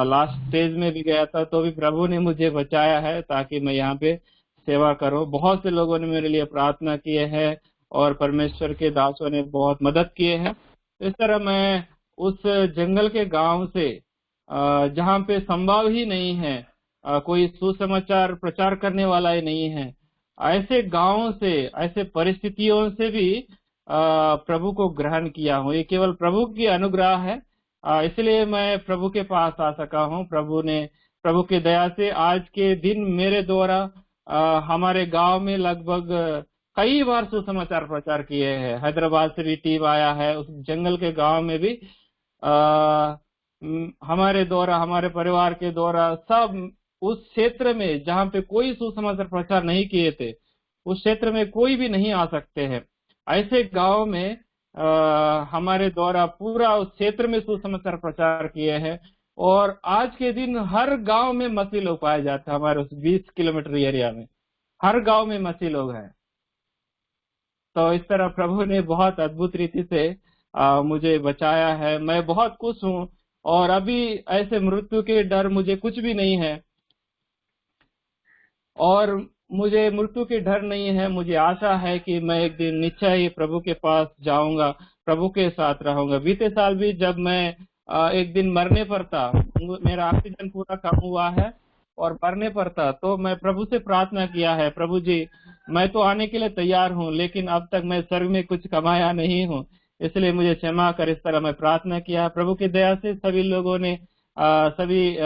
Speaker 2: लास्ट स्टेज में भी गया था, तो भी प्रभु ने मुझे बचाया है ताकि मैं यहाँ पे सेवा करूं। बहुत से लोगों ने मेरे लिए प्रार्थना किए हैं, और परमेश्वर के दासों ने बहुत मदद किए हैं। इस तरह मैं उस जंगल के गांव से, जहाँ पे संभव ही नहीं है, कोई सुसमाचार प्रचार करने वाला ही नहीं है, ऐसे गांवों से, ऐसे परिस्थितियों से भी प्रभु को ग्रहण किया हूँ। ये केवल प्रभु की अनुग्रह है, इसलिए मैं प्रभु के पास आ सका हूँ। प्रभु की दया से आज के दिन मेरे द्वारा हमारे गांव में लगभग कई बार सुसमाचार प्रचार किए हैं। हैदराबाद से भी टीम आया है, उस जंगल के गांव में भी हमारे द्वारा, हमारे परिवार के द्वारा, सब उस क्षेत्र में जहाँ पे कोई सुसमाचार प्रचार नहीं किए थे, उस क्षेत्र में कोई भी नहीं आ सकते हैं, ऐसे गांव में हमारे द्वारा पूरा उस क्षेत्र में सुसमाचार प्रचार किए हैं। और आज के दिन हर गांव में मसीह लोग पाए जाते हैं। हमारे उस 20 किलोमीटर एरिया में हर गांव में मसीह लोग हैं। तो इस तरह प्रभु ने बहुत अद्भुत रीति से मुझे बचाया है। मैं बहुत खुश हूँ, और अभी ऐसे मृत्यु के डर मुझे कुछ भी नहीं है, और मुझे मृत्यु के डर नहीं है। मुझे आशा है कि मैं एक दिन निश्चय ही प्रभु के पास जाऊंगा, प्रभु के साथ रहूंगा। बीते साल भी जब मैं एक दिन मरने पर था, मेरा ऑक्सीजन पूरा कम हुआ है और मरने पर था, तो मैं प्रभु से प्रार्थना किया है, प्रभु जी मैं तो आने के लिए तैयार हूँ, लेकिन अब तक मैं स्वर्ग में कुछ कमाया नहीं हूँ, इसलिए मुझे क्षमा कर। इस तरह मैं प्रार्थना किया। प्रभु की दया से सभी लोगों ने सभी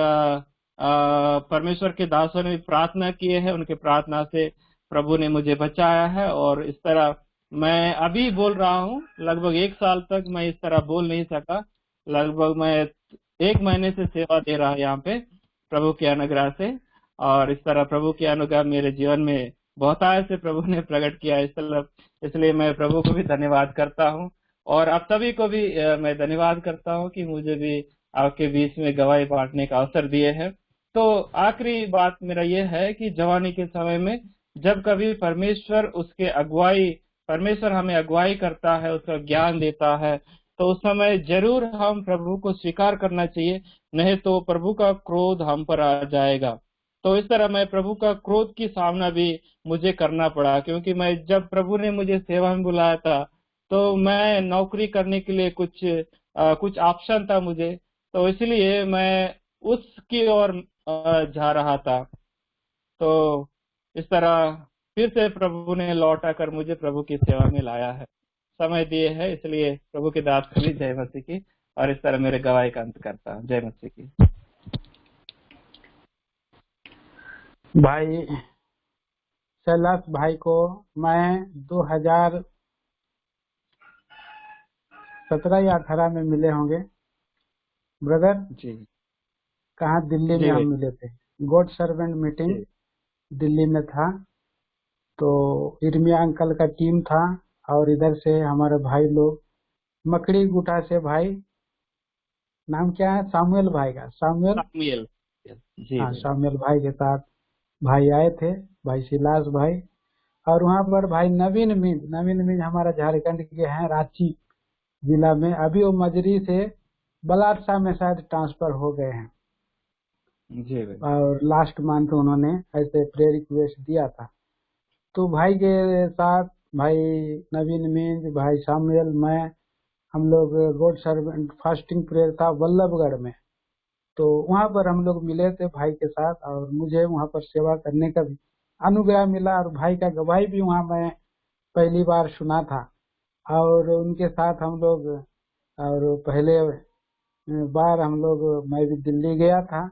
Speaker 2: परमेश्वर के दासों ने प्रार्थना किए हैं, उनके प्रार्थना से प्रभु ने मुझे बचाया है। और इस तरह मैं अभी बोल रहा हूँ। लगभग 1 साल तक मैं इस तरह बोल नहीं सका। लगभग मैं 1 महीने से सेवा दे रहा यहाँ पे प्रभु के अनुग्रह से, और इस तरह प्रभु के अनुग्रह मेरे जीवन में बहुत आय से प्रभु ने प्रकट किया। इसलिए मैं प्रभु को भी धन्यवाद करता हूँ, और आप सभी को भी मैं धन्यवाद करता हूँ कि मुझे भी आपके बीच में गवाही बांटने का अवसर दिए हैं। तो आखिरी बात मेरा यह है कि जवानी के समय में जब कभी परमेश्वर हमें अगुवाई करता है, उसका ज्ञान देता है, तो उस समय जरूर हम प्रभु को स्वीकार करना चाहिए, नहीं तो प्रभु का क्रोध हम पर आ जाएगा। तो इस तरह मैं प्रभु का क्रोध की सामना भी मुझे करना पड़ा, क्योंकि मैं जब प्रभु ने मुझे सेवा में बुलाया था, तो मैं नौकरी करने के लिए कुछ ऑप्शन था मुझे, तो इसलिए मैं उसकी ओर जा रहा था। तो इस तरह फिर से प्रभु ने लौटा कर मुझे प्रभु की सेवा में लाया है, समय दिए है। इसलिए प्रभु के दास को भी जय मसीह की। और इस तरह मेरे गवाही का अंत करता हूँ। जय मसीह की।
Speaker 1: भाई शैलाश भाई को मैं 2017 या 18 में मिले होंगे। ब्रदर।
Speaker 2: जी
Speaker 1: कहाँ? दिल्ली
Speaker 2: जी
Speaker 1: में हम
Speaker 2: भाई
Speaker 1: मिले थे, गॉड सर्वेंट मीटिंग
Speaker 2: जी
Speaker 1: दिल्ली में था। तो इर्मिया अंकल का टीम था और इधर से हमारे भाई लोग, मकड़ी गुटा से भाई, नाम क्या है, सामुएल भाई का, सामुएल।
Speaker 2: सामुएल। जी
Speaker 1: हाँ,
Speaker 2: भाई
Speaker 1: सामुएल भाई के साथ भाई आए थे, भाई शिलास भाई। और वहाँ पर भाई नवीन मिंज हमारा झारखंड के हैं, रांची जिला में। अभी वो मजरी से बलारसा में शायद ट्रांसफर हो गए हैं।
Speaker 2: जी भाई
Speaker 1: और लास्ट मंथ उन्होंने ऐसे प्रेयर रिक्वेस्ट दिया था। तो भाई के साथ भाई नवीन मिंज, भाई सामुएल, मैं, हम लोग गॉड सर्वेंट फास्टिंग प्रेयर था बल्लभगढ़ में। तो वहाँ पर हम लोग मिले थे भाई के साथ, और मुझे वहाँ पर सेवा करने का भी अनुग्रह मिला। और भाई का गवाही भी वहाँ मैं पहली बार सुना था। और उनके साथ हम लोग, और पहले बार हम लोग, मैं भी दिल्ली गया था।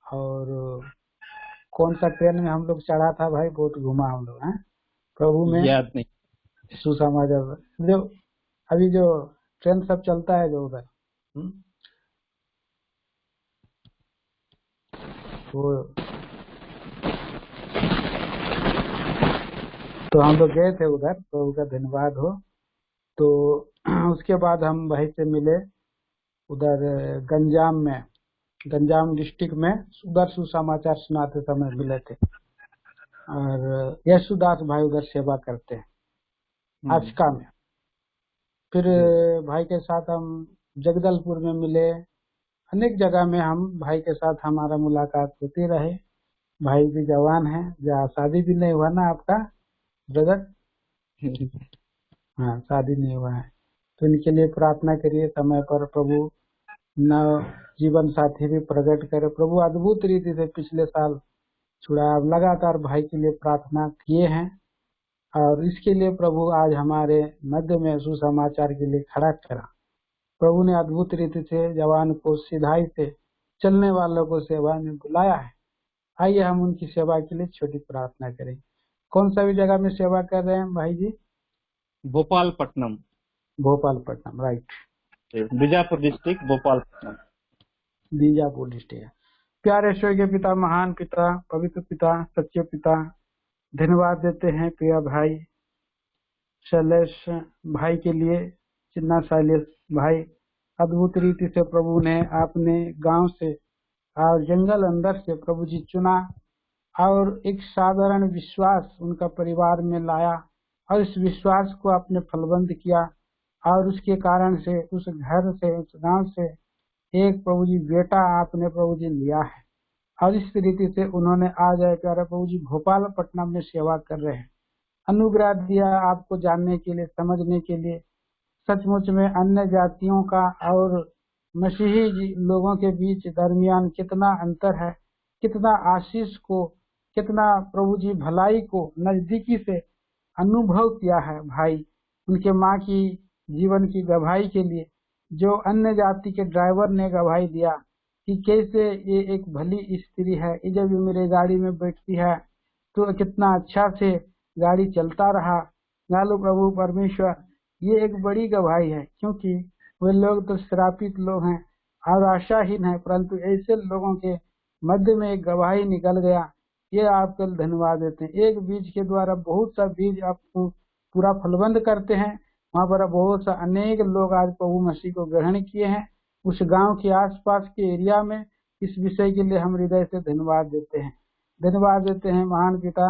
Speaker 1: और कौन सा ट्रेन में हम लोग चढ़ा था भाई, बहुत घुमा हम लोग हैं प्रभु में।
Speaker 2: याद नहीं।
Speaker 1: सुसमाचार जो अभी जो ट्रेन सब चलता है जो उधर, वो, तो हम लोग गए थे उधर, प्रभु का धन्यवाद हो। तो उसके बाद हम भाई से मिले उधर गंजाम में, गंजाम डिस्ट्रिक्ट में, उधर सुसमाचार सुनाते समय मिले थे। और यशुदास भाई उधर सेवा करते हैं आचका में। फिर
Speaker 2: जी
Speaker 1: भाई के साथ हम जगदलपुर में मिले। अनेक जगह में हम भाई के साथ हमारा मुलाकात होती रहे। भाई भी जवान है, या शादी भी नहीं हुआ ना आपका ब्रदर? हाँ, शादी नहीं हुआ है। तो इनके लिए प्रार्थना करिए, समय पर प्रभु नव जीवन साथी भी प्रकट करे। प्रभु अद्भुत रीति से पिछले साल छुड़ाया। अब लगातार भाई के लिए प्रार्थना किए हैं, और इसके लिए प्रभु आज हमारे मध्य में सुसमाचार के लिए खड़ा करा। प्रभु ने अद्भुत रीति से जवान को सिधाई से चलने वालों को सेवा में बुलाया है। आइए हम उनकी सेवा के लिए छोटी प्रार्थना करें। कौन सा भी जगह में सेवा कर रहे हैं भाई जी?
Speaker 2: Bhopalpatnam,
Speaker 1: Bhopalpatnam, right.
Speaker 2: Bijapur district, Bhopalpatnam.
Speaker 1: Bijapur district है। प्यारे ईश्वर के पिता, महान पिता, पवित्र पिता, सच्चे पिता, धन्यवाद देते हैं प्रिय भाई शैलेश भाई के लिए। चिन्ना शैलेश भाई, अद्भुत रीति से प्रभु ने आपने गांव से और जंगल अंदर से प्रभु जी चुना, और एक साधारण विश्वास उनका परिवार में लाया, और इस विश्वास को आपने फलबंद किया। और उसके कारण से उस घर से, उस गांव से एक प्रभु जी बेटा आपने प्रभु जी लिया है। और इस रीति से उन्होंने आज प्यारे प्रभु जी भोपालपट्टनम में सेवा कर रहे हैं। अनुग्रह दिया आपको जानने के लिए, समझने के लिए। सचमुच में अन्य जातियों का और मसीही लोगों के बीच दरमियान कितना अंतर है, कितना आशीष को, कितना प्रभु जी भलाई को नजदीकी से अनुभव किया है भाई उनके माँ की जीवन की गवाही के लिए। जो अन्य जाति के ड्राइवर ने गवाही दिया कि कैसे ये एक भली स्त्री है, ये जब ये मेरे गाड़ी में बैठती है तो कितना अच्छा से गाड़ी चलता रहा। लालो प्रभु परमेश्वर, ये एक बड़ी गवाही है, क्योंकि वे लोग तो श्रापित लोग हैं और आशाहीन है, परंतु ऐसे लोगों के मध्य में एक गवाही निकल गया। ये आपको धन्यवाद देते हैं। एक बीज के द्वारा बहुत सा बीज आपको पूरा फलबंद करते हैं। वहाँ पर बहुत सा अनेक लोग आज प्रभु मसीह को ग्रहण किए हैं। उस गांव के आसपास के एरिया में इस विषय के लिए हम हृदय से धन्यवाद देते हैं। धन्यवाद देते हैं महान पिता,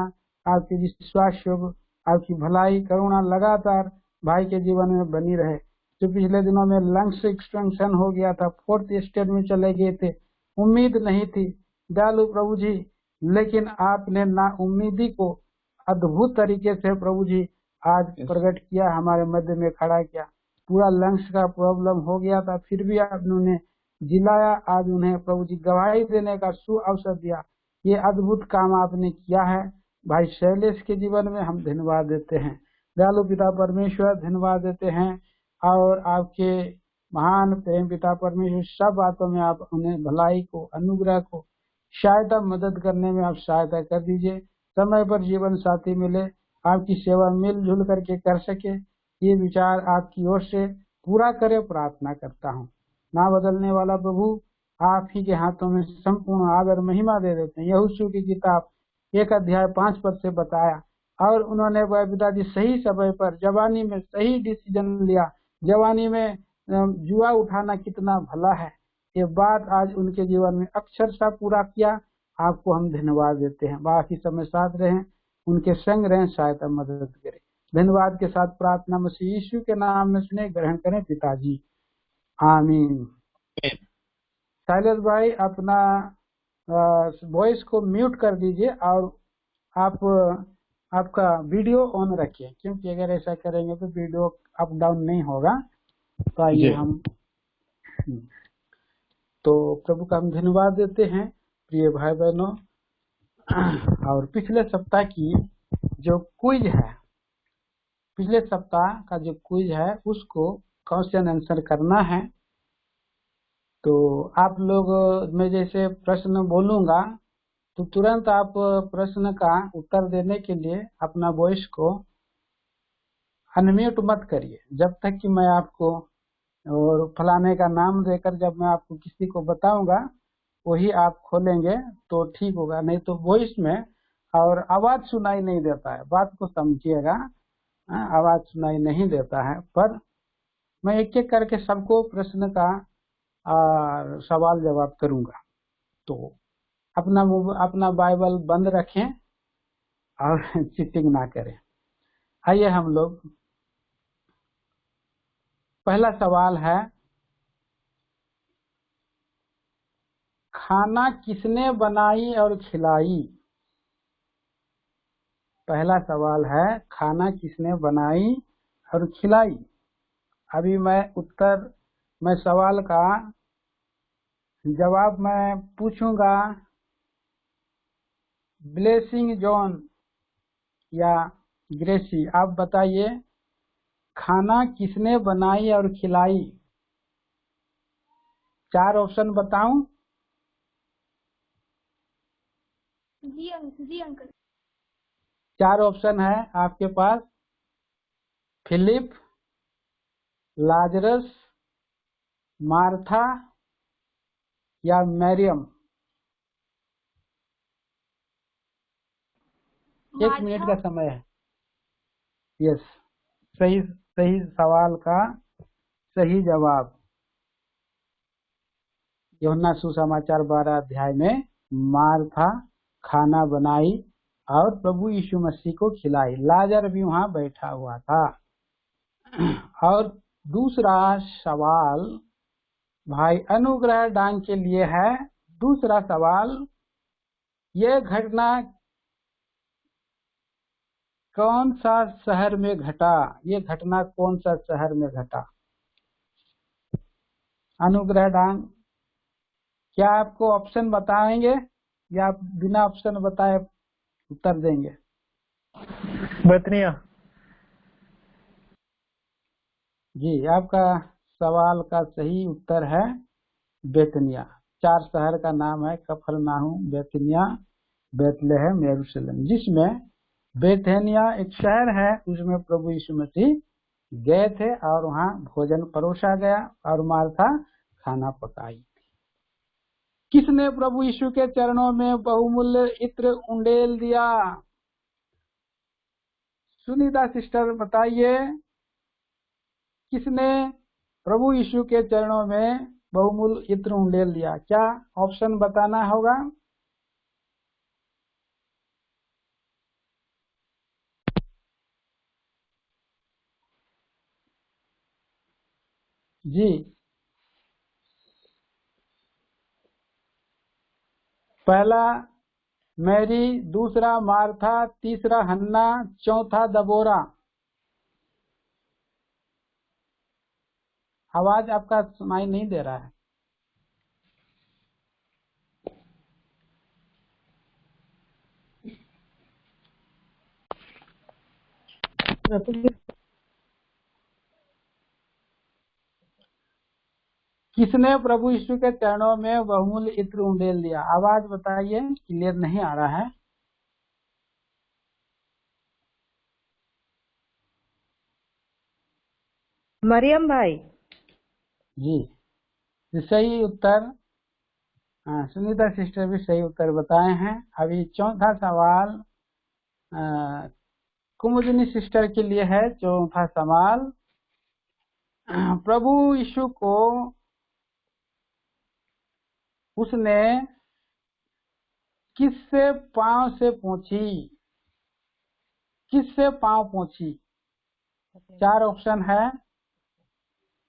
Speaker 1: आपके विश्वास योग, आपकी भलाई करुणा लगातार भाई के जीवन में बनी रहे। जो पिछले दिनों में लंग्स एक्सटेंशन हो गया था, 4th स्टेज में चले गए थे, उम्मीद नहीं थी दयालु प्रभु जी, लेकिन आपने ना उम्मीदी को अद्भुत तरीके से प्रभु जी आज प्रकट किया, हमारे मध्य में खड़ा किया। पूरा लंग्स का प्रॉब्लम हो गया था, फिर भी आपने उन्हें जिलाया। आज उन्हें प्रभु जी गवाही देने का सु अवसर दिया। ये अद्भुत काम आपने किया है भाई शैलेश के जीवन में, हम धन्यवाद देते हैं। दयालु पिता परमेश्वर, धन्यवाद देते हैं। और आपके महान प्रेम पिता परमेश्वर, सब बातों में आप उन्हें भलाई को, अनुग्रह को, सहायता, मदद करने में आप सहायता कर दीजिए। समय पर जीवन साथी मिले, आपकी सेवा मिलजुल करके कर सके, ये विचार आपकी ओर से पूरा करे, प्रार्थना करता हूँ ना बदलने वाला प्रभु, आप ही के हाथों में संपूर्ण आदर महिमा दे देते हैं। यहोशू की किताब 1 अध्याय 5 पद से बताया, और उन्होंने वह पिताजी सही समय पर जवानी में सही डिसीजन लिया। जवानी में जुआ उठाना कितना भला है, ये बात आज उनके जीवन में अक्षरशः पूरा किया। आपको हम धन्यवाद देते हैं। बाकी समय साथ रहें, उनके संग रहें, सहायता मदद करें। धन्यवाद के साथ प्रार्थना मसीह यीशु के नाम में सुने ग्रहण करें पिताजी, आमीन। साइलेंस भाई अपना वॉइस को म्यूट कर दीजिए और आप आपका वीडियो ऑन रखिए, क्योंकि अगर ऐसा करेंगे तो वीडियो अप डाउन नहीं होगा। तो आइए हम तो प्रभु का हम धन्यवाद देते हैं प्रिय भाई बहनों। और पिछले सप्ताह की जो क्विज है, पिछले सप्ताह का जो क्विज है उसको क्वेश्चन आंसर करना है। तो आप लोग, मैं जैसे प्रश्न बोलूंगा तो तुरंत आप प्रश्न का उत्तर देने के लिए अपना वॉइस को अनम्यूट मत करिए जब तक कि मैं आपको और फलाने का नाम देकर जब मैं आपको किसी को बताऊंगा वही आप खोलेंगे तो ठीक होगा, नहीं तो वॉइस में और आवाज सुनाई नहीं देता है। बात को समझिएगा, आवाज सुनाई नहीं देता है। पर मैं एक एक करके सबको प्रश्न का सवाल जवाब करूंगा। तो अपना बाइबल बंद रखें और चीटिंग ना करें। आइए हम लोग, पहला सवाल है, खाना किसने बनाई और खिलाई? पहला सवाल है, खाना किसने बनाई और खिलाई? अभी मैं सवाल का जवाब मैं पूछूंगा ब्लेसिंग जॉन या ग्रेसी, आप बताइए खाना किसने बनाई और खिलाई? 4 ऑप्शन बताऊं?
Speaker 3: जी अंकल।
Speaker 1: 4 ऑप्शन है आपके पास, फिलिप, लाजरस, मार्था या मैरियम। 1 मिनट का समय है। यस, सही सवाल का सही जवाब यूहन्ना सुसमाचार 12 अध्याय में मार्था खाना बनाई और प्रभु यीशु मसीह को खिलाई। लाजर भी वहां बैठा हुआ था। और दूसरा सवाल भाई अनुग्रह डांग के लिए है। दूसरा सवाल, यह घटना कौन सा शहर में घटा? ये घटना कौन सा शहर में घटा? अनुग्रह डांग, क्या आपको ऑप्शन बताएंगे या आप बिना ऑप्शन बताए उत्तर देंगे?
Speaker 4: बेतनिया।
Speaker 1: जी, आपका सवाल का सही उत्तर है बेतनिया। 4 शहर का नाम है, कफरनाहूम, बेतनिया, बेतलेहम, यरूशलेम। जिसमें बेतनिया एक शहर है, उसमें प्रभु यीशु मसीह गए थे और वहां भोजन परोसा गया और मार्था खाना पकाई। किसने प्रभु यीशु के चरणों में बहुमूल्य इत्र उंडेल दिया? सुनीता सिस्टर बताइए, किसने प्रभु यीशु के चरणों में बहुमूल्य इत्र उंडेल दिया? क्या ऑप्शन बताना होगा? जी, पहला मैरी, दूसरा मार्था, तीसरा हन्ना, चौथा दबोरा। आवाज आपका सुनाई नहीं दे रहा है। किसने प्रभु यीशु के चरणों में बहुमूल्य इत्र उंडेल दिया? आवाज बताइए, क्लियर नहीं आ रहा है।
Speaker 5: मरियम भाई।
Speaker 1: जी, सही उत्तर सुनीता सिस्टर भी सही उत्तर बताए हैं। अभी चौथा सवाल कुमुदिनी सिस्टर के लिए है। चौथा सवाल, प्रभु यीशु को उसने किससे पांव से पोंछी? किससे पांव पोंछी? 4 ऑप्शन है,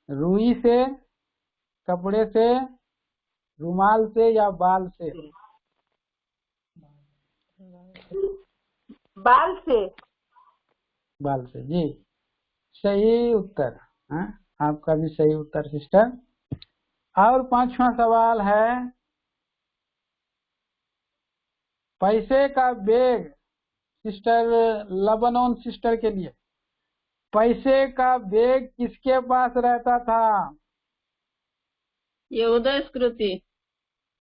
Speaker 1: रुई से, कपड़े से, रुमाल से या बाल से?
Speaker 5: बाल से।
Speaker 1: बाल से जी, सही उत्तर। आपका भी सही उत्तर सिस्टर। और 5वां सवाल है, पैसे का बैग सिस्टर लबनोन सिस्टर के लिए, पैसे का बैग किसके पास रहता था?
Speaker 5: यहूदा इस्करियोती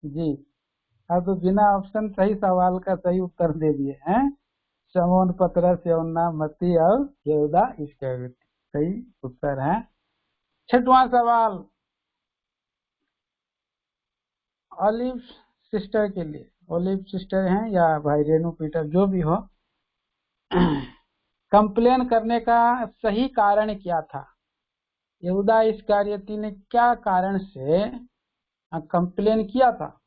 Speaker 1: जी, अब तो बिना ऑप्शन सही सवाल का सही उत्तर दे दिए हैं। शमौन, पतरस, यूहन्ना, मत्ती और यहूदा इस्करियोती सही उत्तर है। 6वां सवाल ऑलिव सिस्टर के लिए, ऑलिव सिस्टर हैं या भाई रेनू पीटर जो भी हो, कंप्लेन करने का सही कारण क्या था? यहूदा इस्करियोती ने क्या कारण से कंप्लेन किया था?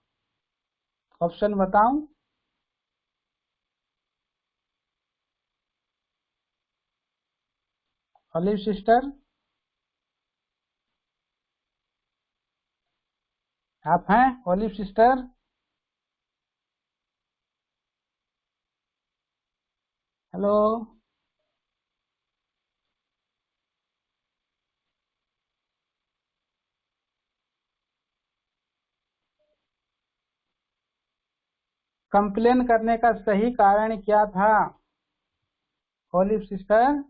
Speaker 1: ऑप्शन बताऊं? ऑलिव सिस्टर आप हैं? Olive sister hello. कंप्लेन करने का सही कारण क्या था ऑलिव सिस्टर?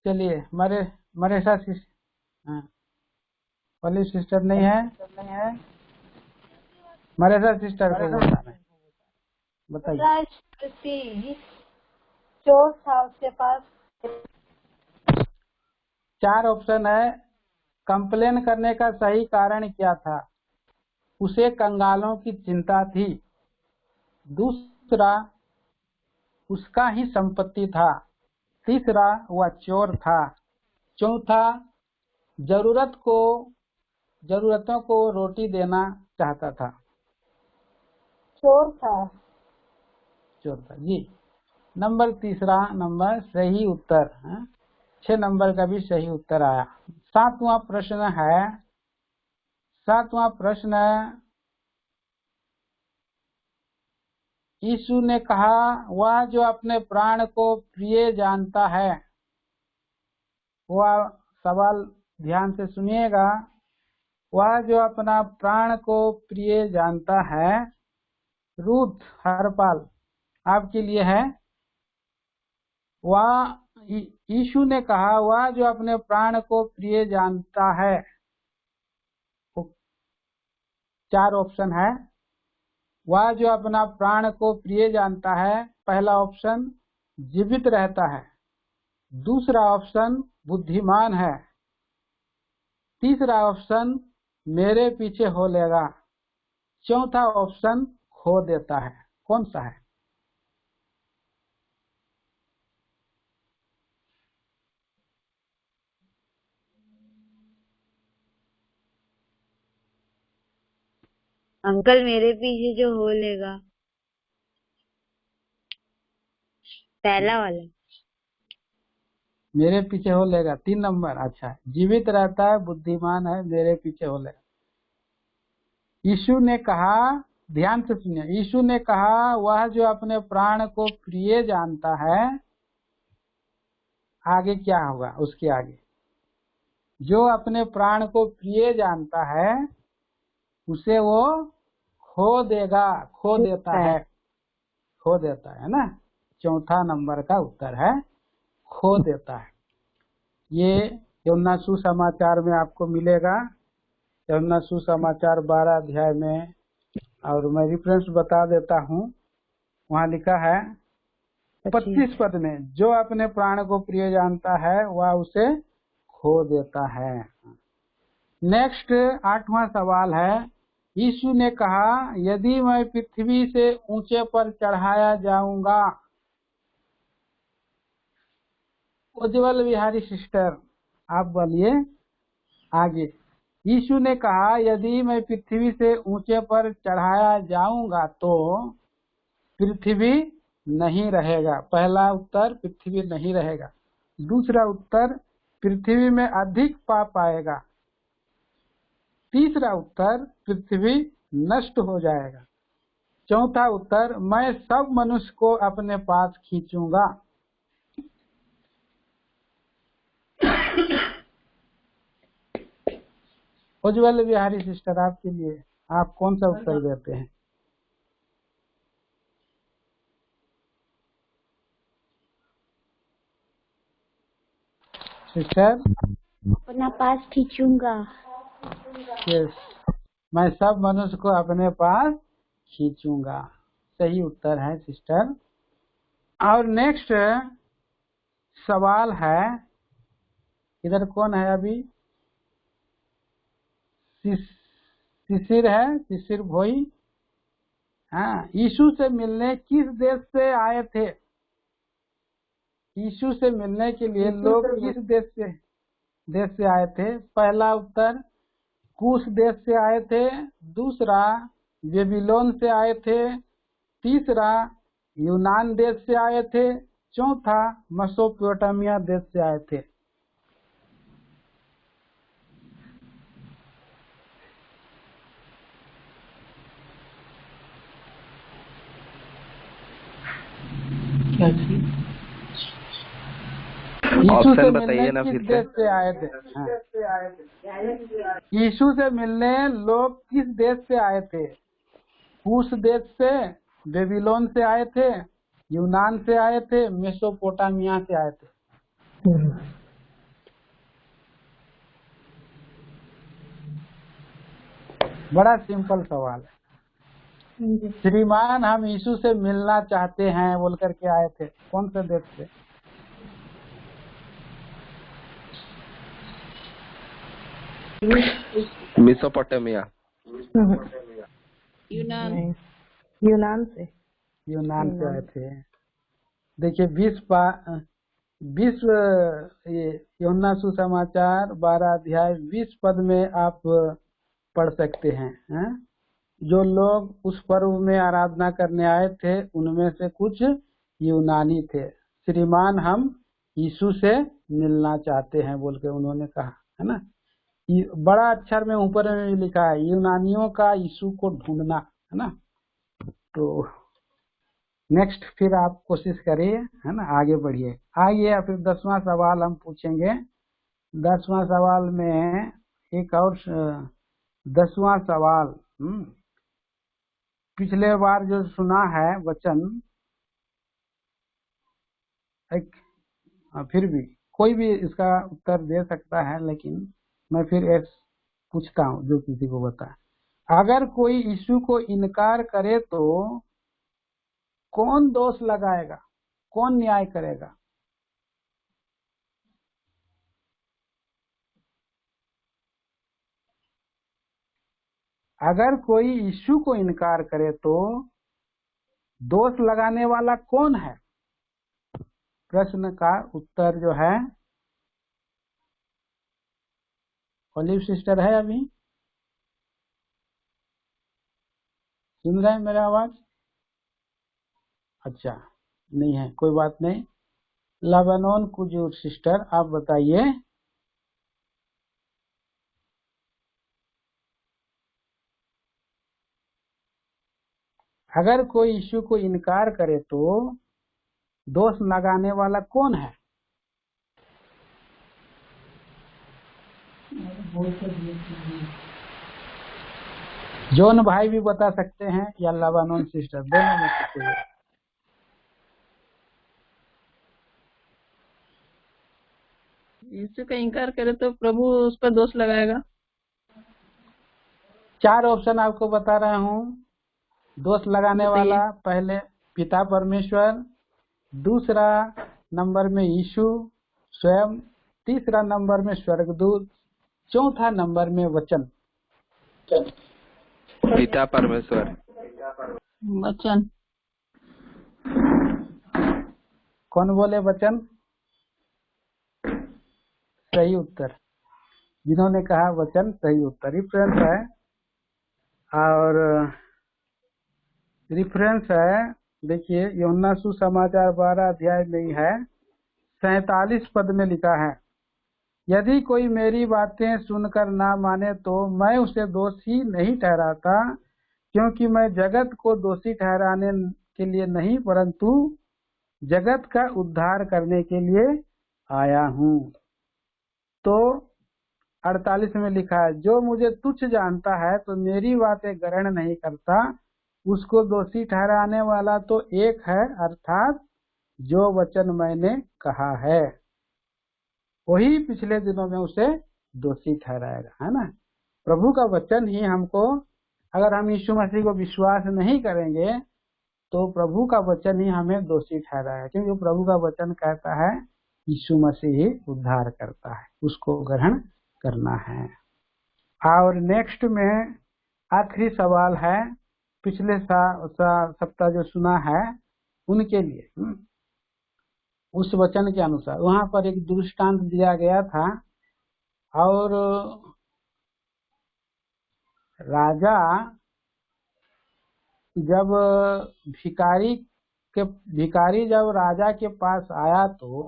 Speaker 1: चलिए मरेसा सिस्टर, ऑलिव सिस्टर नहीं है, मरेसा सिस्टर को बताना है, बताइए।
Speaker 3: चोर था उसके पास।
Speaker 1: 4 ऑप्शन है। कंप्लेन करने का सही कारण क्या था? उसे कंगालों की चिंता थी। दूसरा, उसका ही संपत्ति था। तीसरा, वह चोर था। चौथा, जरूरतों को रोटी देना चाहता था।
Speaker 3: चोर था।
Speaker 1: चोर था जी। नंबर तीसरा नंबर सही उत्तर है। 6 नंबर का भी सही उत्तर आया। 7वां प्रश्न है। 7वां प्रश्न है, यीशु ने कहा, वह जो अपने प्राण को प्रिय जानता है, वह सवाल ध्यान से सुनिएगा, वह जो अपना प्राण को प्रिय जानता है, रूथ हरपाल आपके लिए है। वह यीशु ने कहा, वह जो अपने प्राण को प्रिय जानता है, 4 ऑप्शन है। वह जो अपना प्राण को प्रिय जानता है, पहला ऑप्शन जीवित रहता है। दूसरा ऑप्शन बुद्धिमान है। तीसरा ऑप्शन मेरे पीछे हो लेगा। चौथा ऑप्शन खो देता है। कौन सा है?
Speaker 6: अंकल मेरे पीछे जो हो लेगा, पहला वाला।
Speaker 1: मेरे पीछे हो लेगा 3 नंबर। अच्छा, जीवित रहता है, बुद्धिमान है, मेरे पीछे हो लेगा। यीशु ने कहा, ध्यान से सुनिए, यीशु ने कहा, वह जो अपने प्राण को प्रिय जानता है, आगे क्या होगा? उसके आगे, जो अपने प्राण को प्रिय जानता है उसे वो खो देगा, खो देता है, खो देता है ना। चौथा नंबर का उत्तर है खो देता है। ये यूहन्ना सुसमाचार में आपको मिलेगा। यूहन्ना सुसमाचार 12 अध्याय में, और मैं रेफरेंस बता देता हूँ, वहाँ लिखा है 25 पद में, जो अपने प्राण को प्रिय जानता है वह उसे खो देता है। नेक्स्ट 8वां सवाल है, यीशु ने कहा, यदि मैं पृथ्वी से ऊंचे पर चढ़ाया जाऊंगा। उज्जवल बिहारी सिस्टर आप बोलिए आगे। यीशु ने कहा, यदि मैं पृथ्वी से ऊंचे पर चढ़ाया जाऊंगा तो पृथ्वी नहीं रहेगा। पहला उत्तर पृथ्वी नहीं रहेगा। दूसरा उत्तर पृथ्वी में अधिक पाप आएगा। तीसरा उत्तर पृथ्वी नष्ट हो जाएगा। चौथा उत्तर मैं सब मनुष्य को अपने पास खींचूंगा। उज्जवल बिहारी सिस्टर आपके लिए आप कौन सा उत्तर देते हैं? सिस्टर
Speaker 6: अपना पास खींचूंगा।
Speaker 1: यस, मैं सब मनुष्य को अपने पास खींचूंगा। सही उत्तर है सिस्टर। और नेक्स्ट सवाल है, इधर कौन है अभी? शिशिर है, शिशिर भोई। हाँ, यीशु से मिलने किस देश से आए थे? यीशु से मिलने के लिए लोग किस देश से आए थे? पहला उत्तर कूश देश से आए थे। दूसरा बेबीलोन से आए थे। तीसरा यूनान देश से आए थे। चौथा मेसोपोटामिया देश से आए थे। यीशु से मिलने किस देश से आए थे? यीशु से मिलने लोग किस देश से आए थे? कूश देश से, बेबीलोन से आए थे, यूनान से आए थे, मेसोपोटामिया से आए थे। बड़ा सिंपल सवाल है। श्रीमान हम यीशु से मिलना चाहते हैं बोल करके आए थे, कौन से देश से?
Speaker 5: मेसोपोटामिया।
Speaker 3: यूनान से
Speaker 1: आए थे। देखिए 20 ये यूहन्ना सुसमाचार 12 अध्याय 20 पद में आप पढ़ सकते हैं। जो लोग उस पर्व में आराधना करने आए थे उनमें से कुछ यूनानी थे। श्रीमान हम यीशु से मिलना चाहते हैं बोल के उन्होंने कहा, है ना। बड़ा अक्षर में ऊपर में भी लिखा है, यूनानियों का यीशु को ढूंढना, है ना। तो नेक्स्ट फिर आप कोशिश करिए, है ना, आगे बढ़िए। आइए फिर 10वां सवाल हम पूछेंगे। 10वां सवाल में एक और 10वां सवाल पिछले बार जो सुना है वचन, एक फिर भी कोई भी इसका उत्तर दे सकता है, लेकिन मैं फिर एक पूछता हूँ जो किसी को बताए। अगर कोई यीशु को इनकार करे तो कौन दोष लगाएगा, कौन न्याय करेगा? अगर कोई यीशु को इनकार करे तो दोष लगाने वाला कौन है? प्रश्न का उत्तर जो है, ओलिव सिस्टर है अभी? सुन रहे हैं मेरा आवाज? अच्छा, नहीं है, कोई बात नहीं। लेबनान कुजूर सिस्टर आप बताइए। अगर कोई यीशु को इनकार करे तो दोष लगाने वाला कौन है? जॉन भाई भी बता सकते हैं या लेबनान सिस्टर, दोनों में से कोई।
Speaker 7: यीशु का इनकार करे तो प्रभु उस पर दोष लगाएगा।
Speaker 1: 4 ऑप्शन आपको बता रहा हूँ। दोष लगाने वाला पहले पिता परमेश्वर, दूसरा नंबर में यीशु स्वयं, तीसरा नंबर में स्वर्गदूत, चौथा नंबर में वचन।
Speaker 2: पिता परमेश्वर।
Speaker 7: वचन।
Speaker 1: कौन बोले वचन? सही उत्तर। जिन्होंने कहा वचन सही उत्तर। रिफरेंस है, और रिफरेंस है, देखिए यूहन्ना सुसमाचार 12 अध्याय में ही है, 47 पद में लिखा है, यदि कोई मेरी बातें सुनकर ना माने तो मैं उसे दोषी नहीं ठहराता, क्योंकि मैं जगत को दोषी ठहराने के लिए नहीं परंतु जगत का उद्धार करने के लिए आया हूँ। तो 48 में लिखा है, जो मुझे तुच्छ जानता है तो मेरी बातें ग्रहण नहीं करता, उसको दोषी ठहराने वाला तो एक है, अर्थात जो वचन मैंने कहा है वही पिछले दिनों में उसे दोषी ठहराएगा, है ना। प्रभु का वचन ही हमको, अगर हम यीशु मसीह को विश्वास नहीं करेंगे तो प्रभु का वचन ही हमें दोषी ठहराएगा, क्योंकि प्रभु का वचन कहता है यीशु मसीह ही उद्धार करता है, उसको ग्रहण करना है। और नेक्स्ट में आखिरी सवाल है, पिछले सप्ताह जो सुना है उनके लिए, उस वचन के अनुसार वहां पर एक दृष्टांत दिया गया था, और राजा जब भिखारी जब राजा के पास आया तो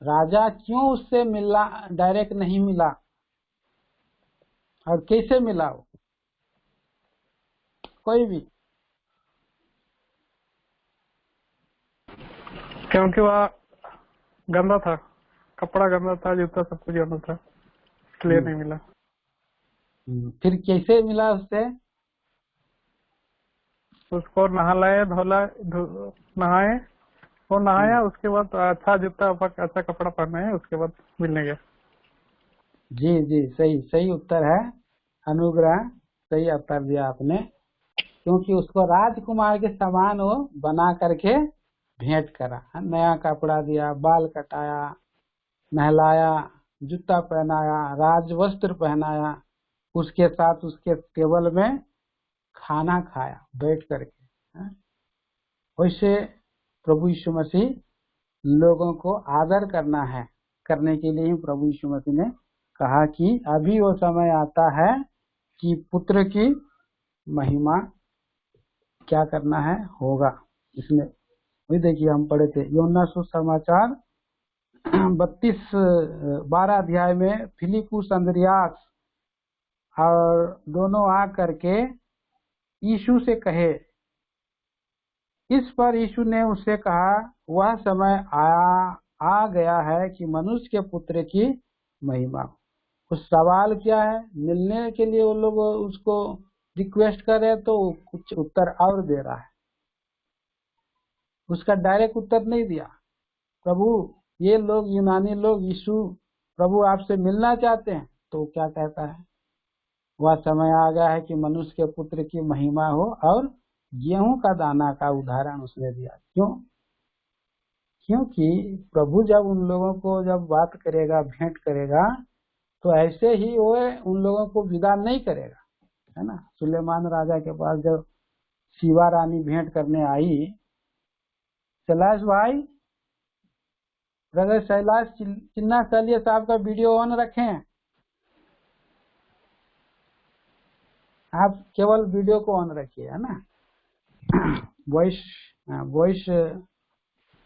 Speaker 1: राजा क्यों उससे मिला, डायरेक्ट नहीं मिला, और कैसे मिला वो? कोई भी?
Speaker 4: क्योंकि वह गंदा था, कपड़ा गंदा था, जूता सब कुछ गंदा था, इसलिए नहीं मिला।
Speaker 1: फिर कैसे मिला उससे?
Speaker 4: उसको नहलाए नहाए, वो नहाया, उसके बाद अच्छा जूता अच्छा कपड़ा पहनाया, उसके बाद मिलने गया।
Speaker 1: जी जी, सही उत्तर है। अनुग्रह सही उत्तर दिया आपने, क्योंकि उसको राजकुमार के समान वो बना करके भेंट करा, नया कपड़ा दिया, बाल कटाया, नहलाया, जूता पहनाया, राजवस्त्र पहनाया, उसके साथ उसके टेबल में खाना खाया बैठ करके। वैसे प्रभु यीशु मसीह लोगों को आदर करना है, करने के लिए ही प्रभु यीशु मसीह ने कहा कि अभी वो समय आता है कि पुत्र की महिमा क्या करना है, होगा। इसमें वही देखिए हम पढ़े थे यूहन्ना सुसमाचार 12 अध्याय में, फिलिपुस अंद्रियास और दोनों आ करके यीशु से कहे। इस पर यीशु ने उससे कहा, वह समय आ गया है कि मनुष्य के पुत्र की महिमा। उस सवाल क्या है, मिलने के लिए वो लोग उसको रिक्वेस्ट कर रहे, तो कुछ उत्तर और दे रहा है, उसका डायरेक्ट उत्तर नहीं दिया। प्रभु, ये लोग यूनानी लोग यीशु प्रभु आपसे मिलना चाहते हैं, तो क्या कहता है, वह समय आ गया है कि मनुष्य के पुत्र की महिमा हो, और गेहूं का दाना का उदाहरण उसने दिया। क्यों? क्योंकि प्रभु जब उन लोगों को जब बात करेगा, भेंट करेगा, तो ऐसे ही वो उन लोगों को विदा नहीं करेगा, है ना। सुलेमान राजा के पास जब शिवा रानी भेंट करने आई, कैलाश भाई, ब्रदर शैलाश चिन्ना सलिए साहब का वीडियो ऑन रखें, आप केवल वीडियो को ऑन रखिए, है ना। वॉइस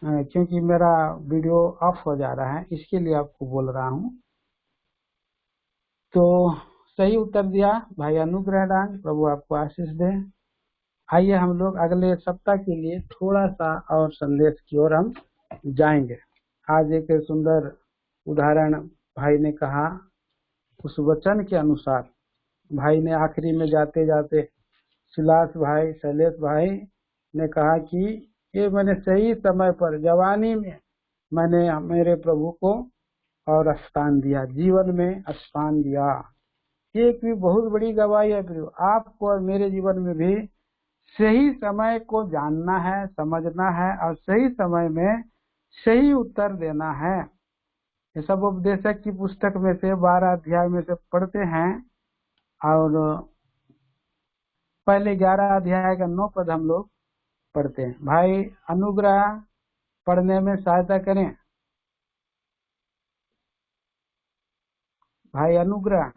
Speaker 1: क्योंकि मेरा वीडियो ऑफ हो जा रहा है, इसके लिए आपको बोल रहा हूँ। तो सही उत्तर दिया भाई अनुग्रह डांग, प्रभु आपको आशीष दे। आइए हम लोग अगले सप्ताह के लिए थोड़ा सा और संदेश की ओर हम जाएंगे। आज एक सुंदर उदाहरण भाई ने कहा, उस वचन के अनुसार भाई ने आखिरी में जाते जाते सिलास भाई, शैलेश भाई ने कहा कि ये मैंने सही समय पर जवानी में मैंने मेरे प्रभु को और स्थान दिया, जीवन में स्थान दिया। ये भी बहुत बड़ी गवाही है प्रभु, आपको और मेरे जीवन में भी सही समय को जानना है, समझना है, और सही समय में सही उत्तर देना है। ये सब उपदेशक की पुस्तक में से 12 अध्याय में से पढ़ते हैं और पहले 11 अध्याय का 9 पद हम लोग पढ़ते हैं। भाई अनुग्रह पढ़ने में सहायता करें। भाई अनुग्रह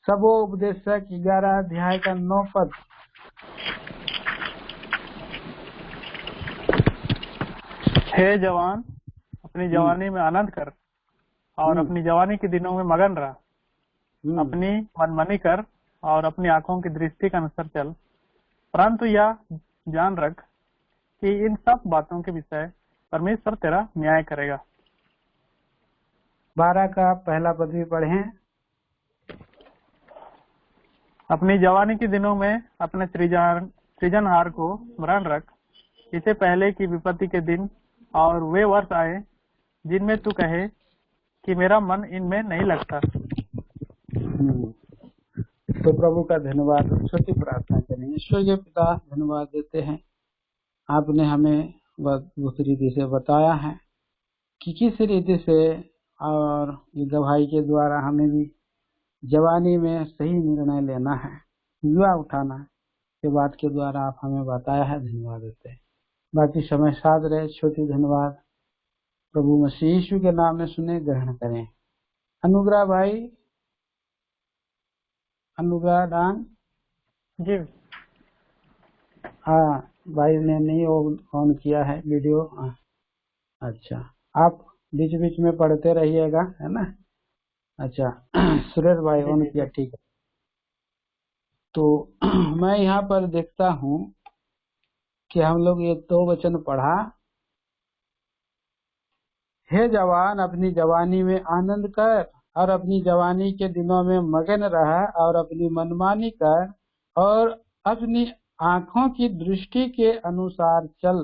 Speaker 1: सब उपदेशक 11 अध्याय का 9 पद।
Speaker 4: हे जवान, अपनी जवानी में आनंद कर और अपनी जवानी के दिनों में मगन रह। अपनी मनमानी कर और अपनी आंखों की दृष्टि के अनुसार चल, परंतु यह जान रख कि इन सब बातों के विषय परमेश्वर तेरा न्याय करेगा।
Speaker 1: 12 का पहला पद भी पढ़ें।
Speaker 4: अपनी जवानी के दिनों में अपने सृजनहार को स्मरण रख, इससे पहले कि विपत्ति के दिन और वे वर्ष आए जिनमें तू कहे कि मेरा मन इनमें नहीं लगता।
Speaker 1: तो प्रभु का धन्यवाद। छोटी प्रार्थना करें। ईश्वर के पिता, धन्यवाद देते हैं, आपने हमें उस रीति से बताया है कि किस रीति से और ये गवाही के द्वारा हमें भी जवानी में सही निर्णय लेना है, युवा उठाना है। ये बात के द्वारा आप हमें बताया है, धन्यवाद देते हैं। बाकी समय साथ रहे। छोटी धन्यवाद प्रभु मसीह यीशु के नाम में सुने, ग्रहण करें। अनुग्रह भाई, अनुग्रह डान
Speaker 4: जी।
Speaker 1: हाँ, भाई ने नहीं ऑन किया है वीडियो। अच्छा, आप बीच बीच में पढ़ते रहिएगा, है ना। अच्छा, सुरेश भाई ऑन किया, ठीक है। तो मैं यहाँ पर देखता हूँ कि हम लोग ये 2 वचन पढ़ा। हे जवान, अपनी जवानी में आनंद कर और अपनी जवानी के दिनों में मगन रह और अपनी मनमानी कर और अपनी आंखों की दृष्टि के अनुसार चल,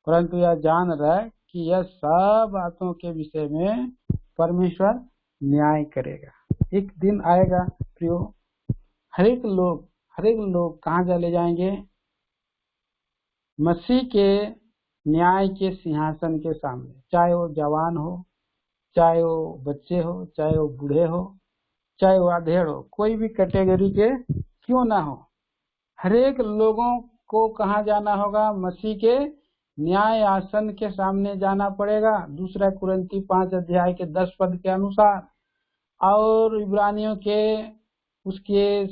Speaker 1: परंतु यह जान रहे कि यह सब बातों के विषय में परमेश्वर न्याय करेगा। एक दिन आएगा प्रियो, हर एक लोग कहाँ चले जाएंगे? मसीह के न्याय के सिंहासन के सामने। चाहे वो जवान हो, चाहे वो बच्चे हो, चाहे वो बूढ़े हो, चाहे वो अधेड़ हो, कोई भी कैटेगरी के क्यों ना हो, हर एक लोगों को कहाँ जाना होगा? मसीह के न्याय आसन के सामने जाना पड़ेगा। 2 कुरिन्ती 5 अध्याय के 10 पद के अनुसार और इब्रानियों के उसके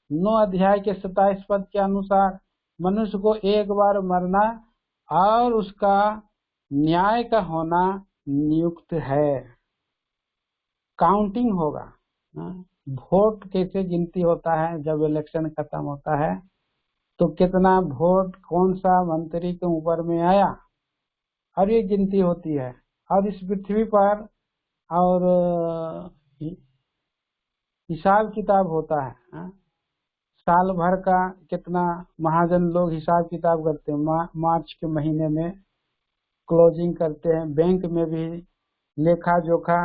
Speaker 1: 9 अध्याय के 27 पद के अनुसार मनुष्य को एक बार मरना और उसका न्याय का होना नियुक्त है। काउंटिंग होगा, वोट कैसे गिनती होता है जब इलेक्शन खत्म होता है, तो कितना वोट कौन सा मंत्री के ऊपर में आया, और ये गिनती होती है। और इस पृथ्वी पर और हिसाब किताब होता है। साल भर का कितना महाजन लोग हिसाब किताब करते हैं। मार्च के महीने में क्लोजिंग करते हैं, बैंक में भी लेखा जोखा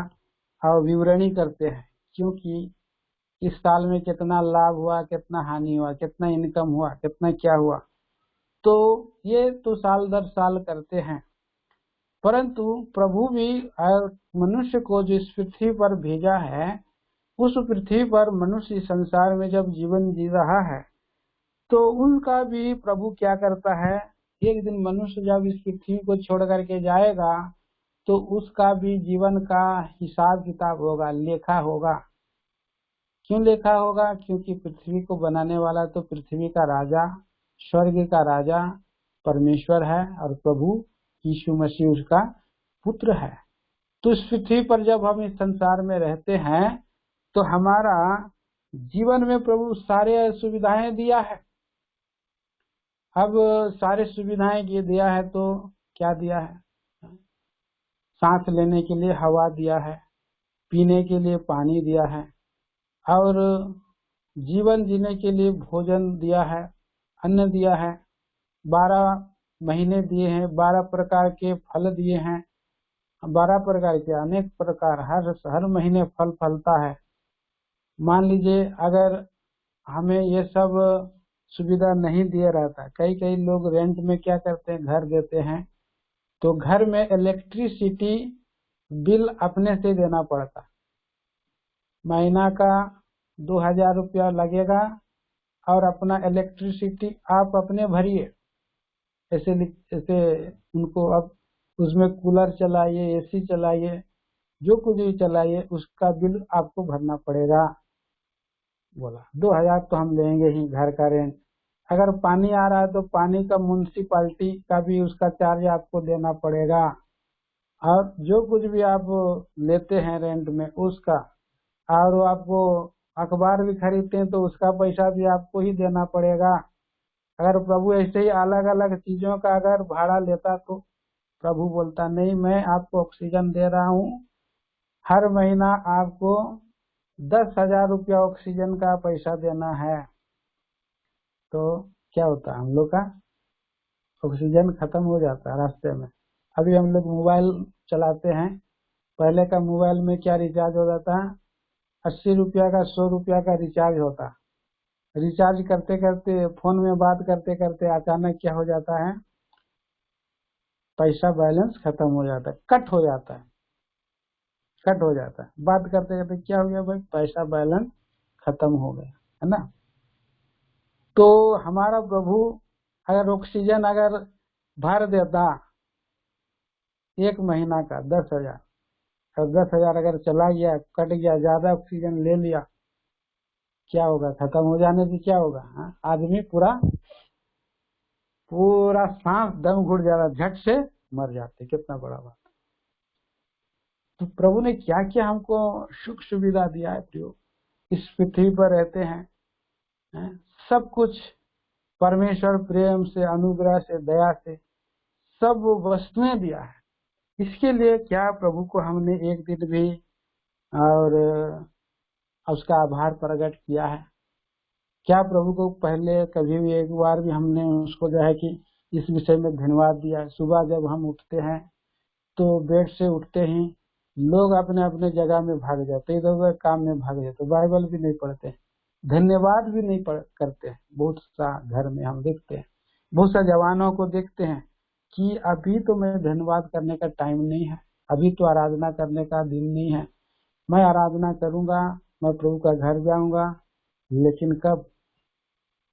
Speaker 1: और विवरणी करते हैं, क्योंकि इस साल में कितना लाभ हुआ, कितना हानि हुआ, कितना इनकम हुआ, कितना क्या हुआ। तो ये तो साल दर साल करते हैं। परंतु प्रभु भी मनुष्य को जो इस पृथ्वी पर भेजा है, उस पृथ्वी पर मनुष्य संसार में जब जीवन जी रहा है, तो उनका भी प्रभु क्या करता है, एक दिन मनुष्य जब इस पृथ्वी को छोड़ करके जाएगा, तो उसका भी जीवन का हिसाब किताब होगा, लेखा होगा। क्यों लेखा होगा? क्योंकि पृथ्वी को बनाने वाला तो पृथ्वी का राजा, स्वर्ग का राजा परमेश्वर है, और प्रभु यीशु मसीह उसका पुत्र है। तो इस पृथ्वी पर जब हम इस संसार में रहते हैं, तो हमारा जीवन में प्रभु सारे सुविधाएं दिया है। अब सारे सुविधाएं ये दिया है तो क्या दिया है? सांस लेने के लिए हवा दिया है, पीने के लिए पानी दिया है, और जीवन जीने के लिए भोजन दिया है, अन्न दिया है। 12 महीने दिए हैं, 12 प्रकार के फल दिए हैं, 12 प्रकार के अनेक प्रकार, हर महीने फल फलता है। मान लीजिए अगर हमें ये सब सुविधा नहीं दिया रहता, कई लोग रेंट में क्या करते हैं, घर देते हैं, तो घर में इलेक्ट्रिसिटी बिल अपने से देना पड़ता। महीना का 2000 रुपया लगेगा और अपना इलेक्ट्रिसिटी आप अपने भरिए। ऐसे उनको अब उसमें कूलर चलाइए, एसी चलाइए, जो कुछ भी चलाइए, उसका बिल आपको भरना पड़ेगा। बोला 2000 तो हम लेंगे ही घर का रेंट। अगर पानी आ रहा है तो पानी का म्युनिसिपालिटी का भी उसका चार्ज आपको देना पड़ेगा, और जो कुछ भी आप लेते हैं रेंट में उसका, और आपको अखबार भी खरीदते हैं तो उसका पैसा भी आपको ही देना पड़ेगा। अगर प्रभु ऐसे ही अलग अलग चीजों का अगर भाड़ा लेता तो प्रभु बोलता नहीं, मैं आपको ऑक्सीजन दे रहा हूँ, हर महीना आपको 10,000 रुपया ऑक्सीजन का पैसा देना है। तो क्या होता है, हम लोग का ऑक्सीजन खत्म हो जाता है रास्ते में। अभी हम लोग मोबाइल चलाते हैं, पहले का मोबाइल में क्या रिचार्ज हो जाता है, 80 रुपया का 100 रुपया का रिचार्ज होता। रिचार्ज करते करते, फोन में बात करते करते अचानक क्या हो जाता है, पैसा बैलेंस खत्म हो जाता है, कट हो जाता है। बात करते करते क्या हो गया भाई, पैसा बैलेंस खत्म हो गया, है ना। तो हमारा प्रभु अगर ऑक्सीजन अगर भर देता एक महीना का 10,000, और 10,000 अगर चला गया, कट गया, ज्यादा ऑक्सीजन ले लिया, क्या होगा, खत्म हो जाने से क्या होगा, आदमी पूरा सांस दम घुट जाता, झट से मर जाते। कितना बड़ा बात। तो प्रभु ने क्या क्या हमको सुख सुविधा दिया है प्रियो, इस पृथ्वी पर रहते हैं, सब कुछ परमेश्वर प्रेम से, अनुग्रह से, दया से सब वस्तुएं दिया है। इसके लिए क्या प्रभु को हमने एक दिन भी और उसका आभार प्रकट किया है? क्या प्रभु को पहले कभी भी एक बार भी हमने उसको जो है कि इस विषय में धन्यवाद दिया है? सुबह जब हम उठते हैं तो बेड से उठते ही लोग अपने अपने जगह में भाग जाते, इधर उधर काम में भाग जाते, बाइबल भी नहीं पढ़ते, धन्यवाद भी नहीं करते। बहुत सा घर में हम देखते हैं, बहुत सा जवानों को देखते हैं कि अभी तो मैं धन्यवाद करने का टाइम नहीं है, अभी तो आराधना करने का दिन नहीं है, मैं आराधना करूंगा, मैं प्रभु का घर जाऊंगा, लेकिन कब,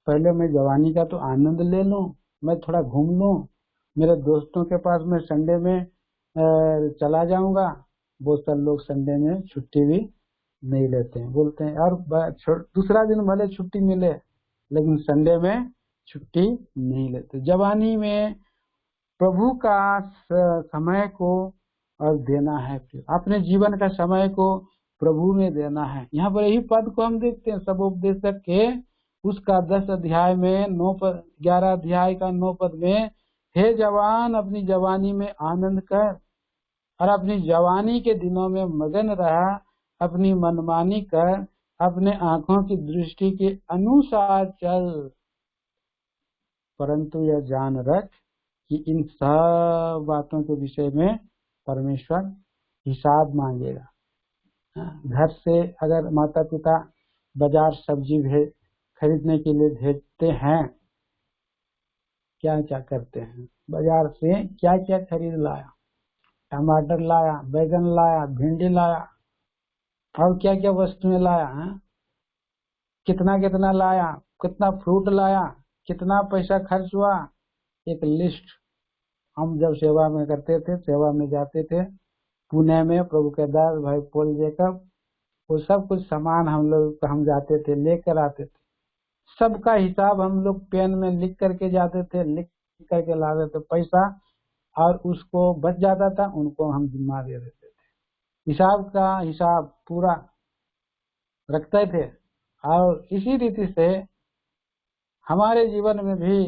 Speaker 1: पहले मैं जवानी का तो आनंद ले लूं, मैं थोड़ा घूम लूं, मेरे दोस्तों के पास मैं संडे में चला जाऊंगा। बहुत सारे लोग संडे में छुट्टी भी नहीं लेते हैं, बोलते हैं और दूसरा दिन भले छुट्टी मिले लेकिन संडे में छुट्टी नहीं लेते। जवानी में प्रभु का समय को और देना है, अपने जीवन का समय को प्रभु में देना है। यहाँ पर यही पद को हम देखते हैं सबोपदेशक के उसका 10 अध्याय में 11 अध्याय का 9 पद में, हे जवान अपनी जवानी में आनंद कर और अपनी जवानी के दिनों में मगन रहा, अपनी मनमानी कर, अपने आंखों की दृष्टि के अनुसार चल, परंतु यह जान रख कि इन सब बातों के विषय में परमेश्वर हिसाब मांगेगा। घर से अगर माता पिता बाजार सब्जी खरीदने के लिए भेजते हैं, क्या क्या करते हैं, बाजार से क्या क्या खरीद लाया, टमाटर लाया, बैगन लाया, भिंडी लाया, और क्या क्या वस्तुएं लाया, कितना कितना लाया, कितना फ्रूट लाया, कितना पैसा खर्च हुआ, एक लिस्ट। हम जब सेवा में करते थे, सेवा में जाते थे पुणे में, प्रभु के दास भाई पोल जेकब, वो सब कुछ सामान हम जाते थे लेकर आते थे, सबका हिसाब हम लोग पेन में लिख करके जाते थे, लिख करके लाते थे पैसा, और उसको बच जाता था उनको हम जिम्मा दे देते थे। हिसाब पूरा रखते थे। और इसी रीति से हमारे जीवन में भी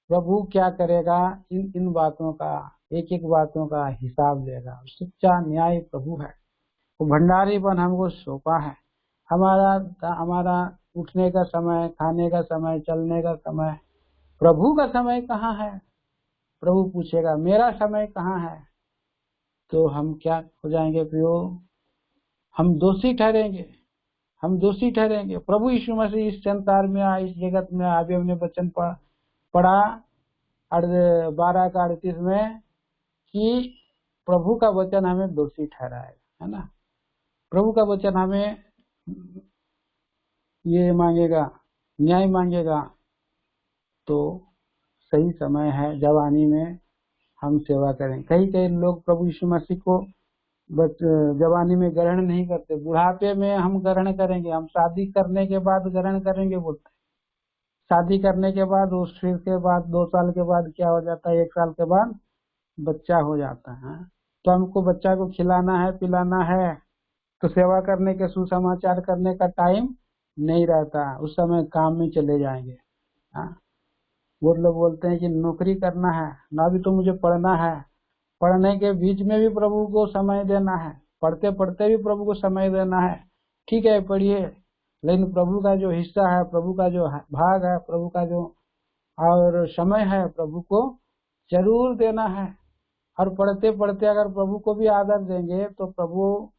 Speaker 1: प्रभु क्या करेगा, इन बातों का, एक एक बातों का हिसाब लेगा। सच्चा न्याय प्रभु है, वो भंडारीपन हमको सौंपा है। हमारा उठने का समय, खाने का समय, चलने का समय, प्रभु का समय कहाँ है? प्रभु पूछेगा मेरा समय कहाँ है? तो हम क्या हो जाएंगे प्रियो? हम दोषी ठहरेंगे। प्रभु यीशु मसीह इस संसार में आए, इस जगत में अभी हमने वचन पढ़ा 12 का 38 में, कि प्रभु का वचन हमें दोषी ठहराएगा, है ना। प्रभु का वचन हमें ये मांगेगा, न्याय मांगेगा। तो सही समय है जवानी में हम सेवा करें। कई लोग प्रभु यीशु मसीह को जवानी में ग्रहण नहीं करते, बुढ़ापे में हम ग्रहण करेंगे, हम शादी करने के बाद ग्रहण करेंगे बोलते। शादी करने के बाद फिर के बाद 2 साल के बाद क्या हो जाता है, 1 साल के बाद बच्चा हो जाता है। तो हमको बच्चा को खिलाना है, पिलाना है, तो सेवा करने के, सुसमाचार करने का टाइम नहीं रहता, उस समय काम में चले जाएंगे। वो लोग बोलते हैं कि नौकरी करना है ना, भी तो मुझे पढ़ना है, पढ़ने के बीच में भी प्रभु को समय देना है, पढ़ते पढ़ते भी प्रभु को समय देना है। ठीक है पढ़िए, लेकिन प्रभु का जो हिस्सा है, प्रभु का जो भाग है, प्रभु का जो और समय है, प्रभु को जरूर देना है। और पढ़ते पढ़ते अगर प्रभु को भी आदर देंगे तो प्रभु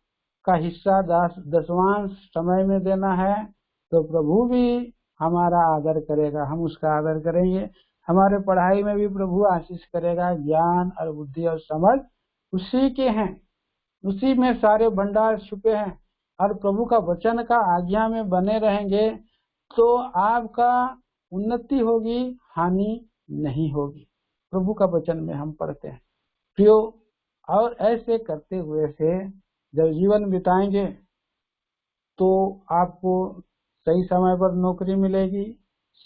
Speaker 1: का हिस्सा 10वांश समय में देना है, तो प्रभु भी हमारा आदर करेगा, हम उसका आदर करेंगे। हमारे पढ़ाई में भी प्रभु आशीष करेगा। ज्ञान और बुद्धि और समझ उसी के हैं, उसी में सारे भंडार छुपे हैं। और प्रभु का वचन का आज्ञा में बने रहेंगे तो आपका उन्नति होगी, हानि नहीं होगी। प्रभु का वचन में हम पढ़ते हैं प्रियो। और ऐसे करते हुए से जब जीवन बिताएंगे तो आपको सही समय पर नौकरी मिलेगी,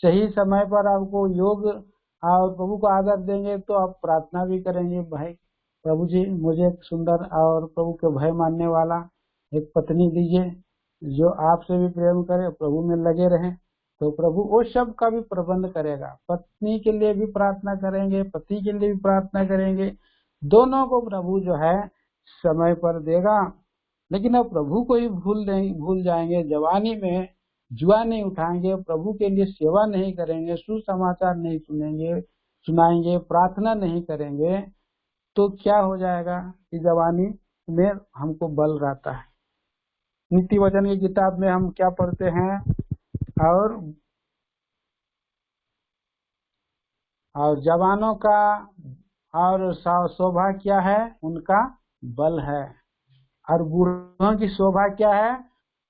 Speaker 1: सही समय पर आपको योग और प्रभु को आदर देंगे तो आप प्रार्थना भी करेंगे, भाई प्रभु जी मुझे एक सुंदर और प्रभु के भय मानने वाला एक पत्नी दीजिए जो आपसे भी प्रेम करे, प्रभु में लगे रहे। तो प्रभु वो सब का भी प्रबंध करेगा। पत्नी के लिए भी प्रार्थना करेंगे, पति के लिए भी प्रार्थना करेंगे, दोनों को प्रभु जो है समय पर देगा। लेकिन अब प्रभु को ही भूल जाएंगे, जवानी में जुआ नहीं उठाएंगे, प्रभु के लिए सेवा नहीं करेंगे, सुसमाचार नहीं सुनाएंगे, प्रार्थना नहीं करेंगे, तो क्या हो जाएगा कि जवानी में हमको बल रहता है। नीति वचन की किताब में हम क्या पढ़ते हैं, और जवानों का और शोभा क्या है, उनका बल है। और बूढ़ों की शोभा क्या है,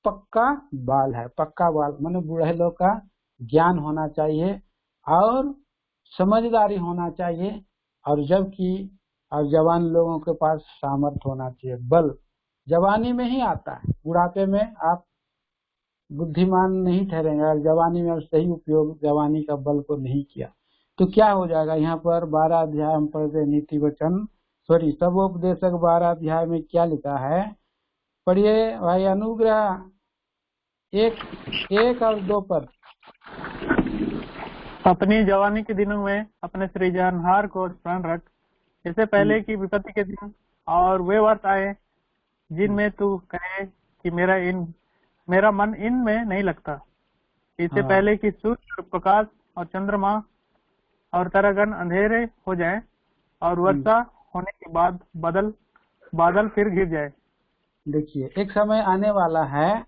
Speaker 1: पक्का बाल है। पक्का बाल माने बूढ़े लोग का ज्ञान होना चाहिए और समझदारी होना चाहिए, और जबकि और जवान लोगों के पास सामर्थ्य होना चाहिए। बल जवानी में ही आता है, बुढ़ापे में आप बुद्धिमान नहीं ठहरेंगे। और जवानी में सही उपयोग जवानी का बल को नहीं किया तो क्या हो जाएगा। यहाँ पर 12 अध्याय हम पढ़ते नीति वचन सबोपदेशक 12 अध्याय में क्या लिखा है, पढ़िए भाई। अनुग्रह 1 और 2 पद।
Speaker 4: अपनी जवानी के दिनों में अपने सृजनहार को स्मरण रख, इससे पहले कि विपत्ति के दिन और वे वर्ष आए जिनमें तू कहे कि मेरा मन इनमें नहीं लगता। इससे पहले कि सूर्य प्रकाश और चंद्रमा और तारागण अंधेरे हो जाए और वर्षा होने के बाद बादल फिर घिर जाए।
Speaker 1: देखिए एक समय आने वाला है,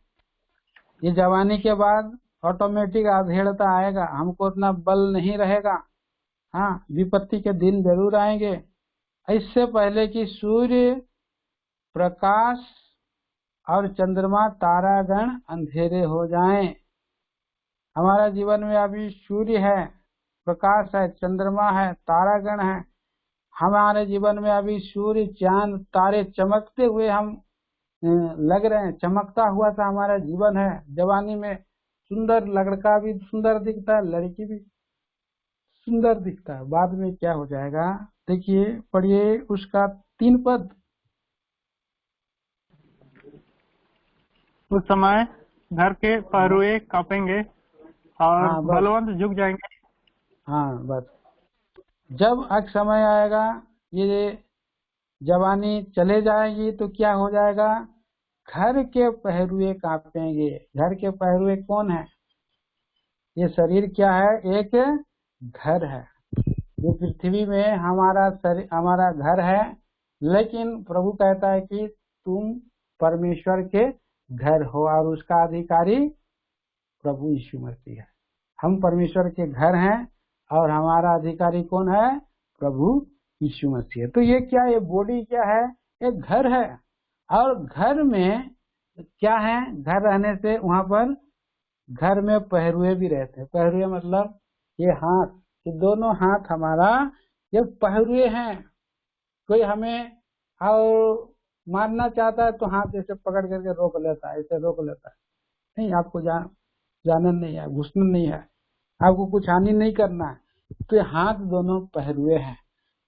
Speaker 1: ये जवानी के बाद ऑटोमेटिक अधेड़ता आएगा, हमको उतना बल नहीं रहेगा। हाँ, विपत्ति के दिन जरूर आएंगे। इससे पहले कि सूर्य प्रकाश और चंद्रमा तारागण अंधेरे हो जाएं। हमारा जीवन में अभी सूर्य है, प्रकाश है, चंद्रमा है, तारागण है। हमारे जीवन में अभी सूर्य चांद तारे चमकते हुए हम लग रहे हैं, चमकता हुआ सा हमारा जीवन है। जवानी में सुंदर लड़का भी सुंदर दिखता है, लड़की भी सुंदर दिखता है। बाद में क्या हो जाएगा, देखिए पढ़िए उसका 3 पद।
Speaker 4: उस समय घर के पहरुए कांपेंगे और बलवंत झुक जाएंगे।
Speaker 1: हाँ बस, जब एक समय आएगा ये जवानी चले जाएगी तो क्या हो जाएगा, घर के पहरुए कांपेंगे। घर के पहरुए कौन है, ये शरीर क्या है, एक घर है। ये पृथ्वी में हमारा घर है, लेकिन प्रभु कहता है कि तुम परमेश्वर के घर हो और उसका अधिकारी प्रभु यीशु मसीह है। हम परमेश्वर के घर हैं और हमारा अधिकारी कौन है, प्रभु यीशु मसीह है। तो ये क्या, ये बॉडी क्या है, एक घर है। और घर में क्या है, घर रहने से वहां पर घर में पहरुए भी रहते हैं। पहरुए मतलब ये हाथ, ये दोनों हाथ हमारा ये पहरुए हैं। कोई हमें और मारना चाहता है तो हाथ ऐसे पकड़ करके रोक लेता है, ऐसे रोक लेता है, नहीं आपको जाना नहीं है, घुसना नहीं है, आपको कुछ हानि नहीं करना है। तो ये हाथ दोनों पहरुए हैं।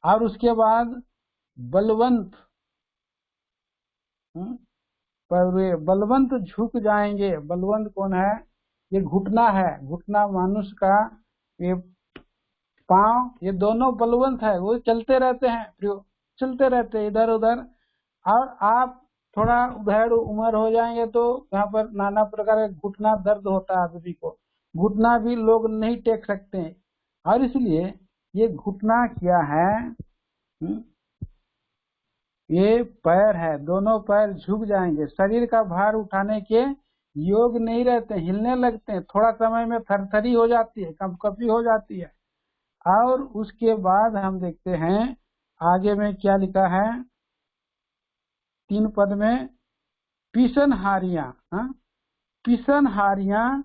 Speaker 1: और उसके बाद बलवंत, पहरुए बलवंत झुक जाएंगे। बलवंत कौन है, ये घुटना है, घुटना मनुष्य का, ये पांव, ये दोनों बलवंत है, वो चलते रहते हैं, चलते रहते हैं इधर उधर। और आप थोड़ा उधर उम्र हो जाएंगे तो यहाँ पर नाना प्रकार का घुटना दर्द होता है आदमी को, घुटना भी लोग नहीं टेक सकते हैं। और इसलिए ये घुटना क्या है, ये पैर है, दोनों पैर झुक जाएंगे, शरीर का भार उठाने के योग नहीं रहते, हिलने लगते हैं, थोड़ा समय में थरथरी हो जाती है, कंपकपी हो जाती है। और उसके बाद हम देखते हैं आगे में क्या लिखा है 3 पद में, पिसनहारियां, पिसनहारियां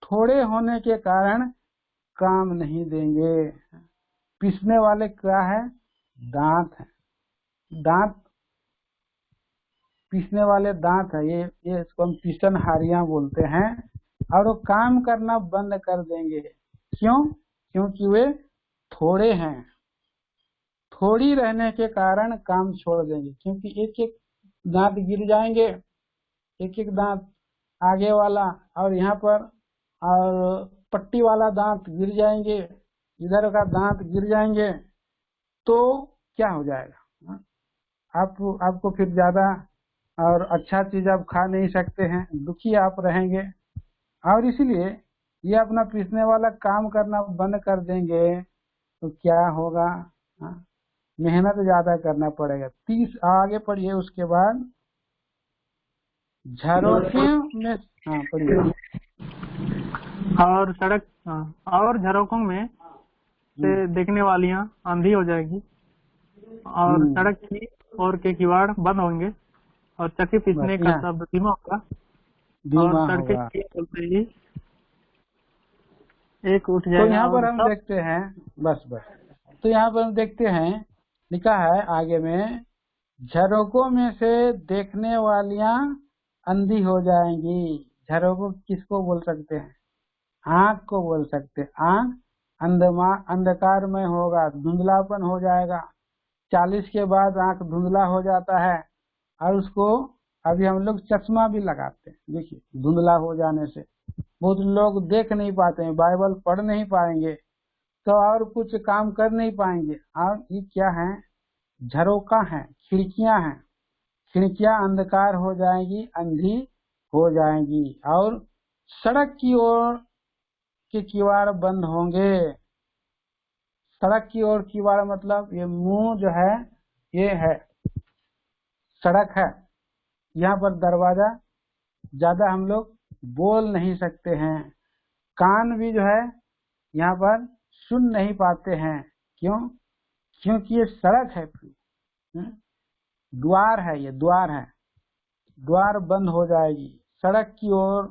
Speaker 1: थोड़े होने के कारण काम नहीं देंगे। पीसने वाले क्या है, दांत है, दांत पीसने वाले दांत है, ये इसको हम पिसनहारियां बोलते हैं। और वो काम करना बंद कर देंगे। क्यों, क्योंकि वे थोड़े हैं, थोड़ी रहने के कारण काम छोड़ देंगे। क्योंकि एक एक दांत गिर जाएंगे, एक एक दांत आगे वाला और यहाँ पर, और पट्टी वाला दांत गिर जाएंगे, इधर का दांत गिर जाएंगे, तो क्या हो जाएगा, आपको फिर ज्यादा और अच्छा चीज आप खा नहीं सकते हैं, दुखी आप रहेंगे। और इसलिए ये अपना पीसने वाला काम करना बंद कर देंगे तो क्या होगा, मेहनत ज्यादा करना पड़ेगा। 30 आगे पढ़िए, उसके बाद झरोखे में, पढ़िए।
Speaker 4: और सड़क और झरोखों में से देखने वालियां अंधी हो जाएगी, और सड़क की ओर के किवाड़ बंद होंगे, और चक्की पीसने का शब्द धीमा होगा, और सड़कें चलते ही एक उठ जाएगा।
Speaker 1: तो यहाँ पर हम देखते हैं, बस तो यहाँ पर हम देखते हैं लिखा है आगे में, झरोकों में से देखने वालियां अंधी हो जाएंगी। झरोकों किसको बोल सकते हैं, आँख को बोल सकते हैं। आँख अंधकार में होगा, धुंधलापन हो जाएगा। 40 के बाद आँख धुंधला हो जाता है, और उसको अभी हम लोग चश्मा भी लगाते हैं। देखिए धुंधला हो जाने से बहुत लोग देख नहीं पाते हैं, बाइबल पढ़ नहीं पाएंगे, तो और कुछ काम कर नहीं पाएंगे। और ये क्या है, झरोका है, खिड़कियां हैं, खिड़कियां अंधकार हो जाएगी, अंधी हो जाएंगी, और सड़क की ओर के किवाड़ बंद होंगे। सड़क की ओर किवाड़ मतलब ये मुंह जो है, ये है सड़क है, यहाँ पर दरवाजा, ज्यादा हम लोग बोल नहीं सकते हैं। कान भी जो है यहाँ पर सुन नहीं पाते हैं। क्यों, क्योंकि ये सड़क है, द्वार है, ये द्वार है, द्वार बंद हो जाएगी। सड़क की ओर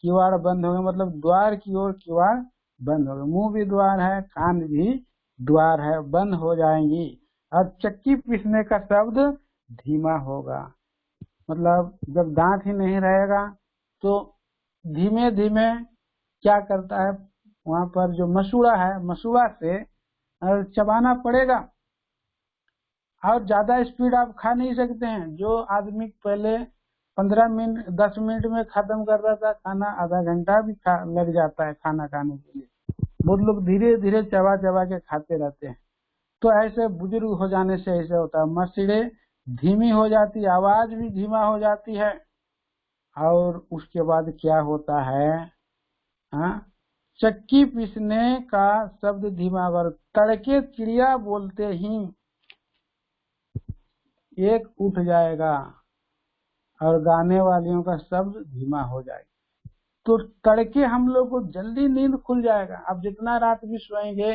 Speaker 1: किवाड़ बंद होंगे मतलब द्वार की ओर किवाड़ बंद होंगे। मुंह भी द्वार है, कान भी द्वार है, बंद हो जाएंगी। और चक्की पीसने का शब्द धीमा होगा, मतलब जब दांत ही नहीं रहेगा तो धीमे धीमे क्या करता है, वहां पर जो मसूड़ा है, मसूड़ा से चबाना पड़ेगा। और ज्यादा स्पीड आप खा नहीं सकते हैं। जो आदमी पहले 15 मिनट 10 मिनट में खत्म कर रहा था खाना, आधा घंटा भी लग जाता है खाना खाने के लिए। बहुत लोग धीरे धीरे चबा चबा के खाते रहते हैं। तो ऐसे बुजुर्ग हो जाने से ऐसे होता है, मसूड़े धीमी हो जाती है, आवाज भी धीमा हो जाती है। और उसके बाद क्या होता है, चक्की पीसने का शब्द धीमा, पर तड़के चिड़िया बोलते ही एक उठ जाएगा, और गाने वालियों का शब्द धीमा हो जाएगा। तो तड़के हम लोग को जल्दी नींद खुल जाएगा। अब जितना रात भी सोएंगे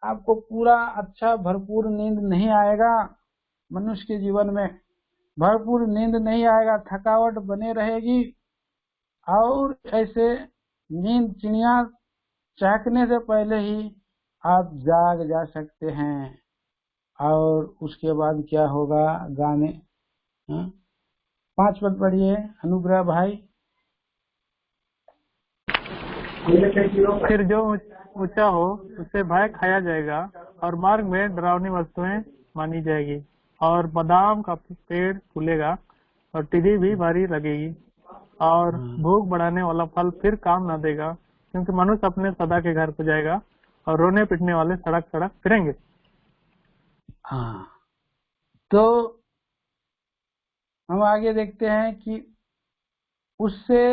Speaker 1: आपको पूरा अच्छा भरपूर नींद नहीं आएगा। मनुष्य के जीवन में भरपूर नींद नहीं आएगा, थकावट बने रहेगी और ऐसे नींद चिड़िया चहकने से पहले ही आप जाग जा सकते हैं। और उसके बाद क्या होगा गाने 5 पद पढ़िए अनुग्रह भाई।
Speaker 4: फिर जो ऊंचा हो उसे भय खाया जाएगा और मार्ग में डरावनी वस्तुएं मानी जाएगी और बादाम का पेड़ फूलेगा और टिड्डी भी भारी लगेगी और भूख बढ़ाने वाला फल फिर काम न देगा, क्योंकि मनुष्य अपने सदा के घर को जाएगा और रोने पिटने वाले सड़क सड़क फिरेंगे।
Speaker 1: हाँ, तो हम आगे देखते हैं कि उससे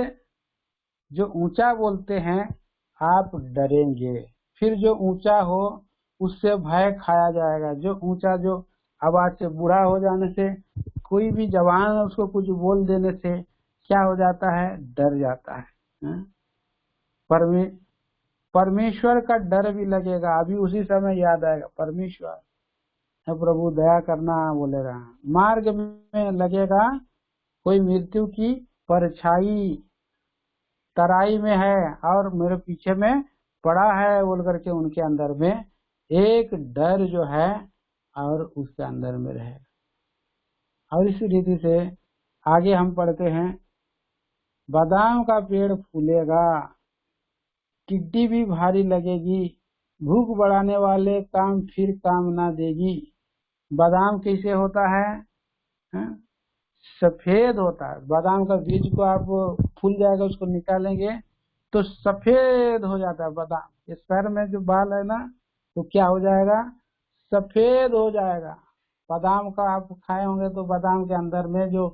Speaker 1: जो ऊंचा बोलते हैं आप डरेंगे। फिर जो ऊंचा हो उससे भय खाया जाएगा। जो ऊंचा, जो आवाज से बूढ़ा हो जाने से, कोई भी जवान उसको कुछ बोल देने से क्या हो जाता है, डर जाता है। परमेश्वर का डर भी लगेगा। अभी उसी समय याद आएगा परमेश्वर प्रभु दया करना बोलेगा। मार्ग में लगेगा कोई मृत्यु की परछाई तराई में है और मेरे पीछे में पड़ा है बोल करके उनके अंदर में एक डर जो है और उसके अंदर में रहेगा। और इसी रीति से आगे हम पढ़ते हैं, बादाम का पेड़ फूलेगा, टिड्डी भी भारी लगेगी, भूख बढ़ाने वाले काम फिर काम ना देगी। बादाम कैसे होता है? सफेद होता है। बादाम का बीज को आप फूल जाएगा, उसको निकालेंगे तो सफेद हो जाता है बादाम। इस सर में जो बाल है ना, तो क्या हो जाएगा, सफेद हो जाएगा। बादाम का आप खाए होंगे तो बादाम के अंदर में जो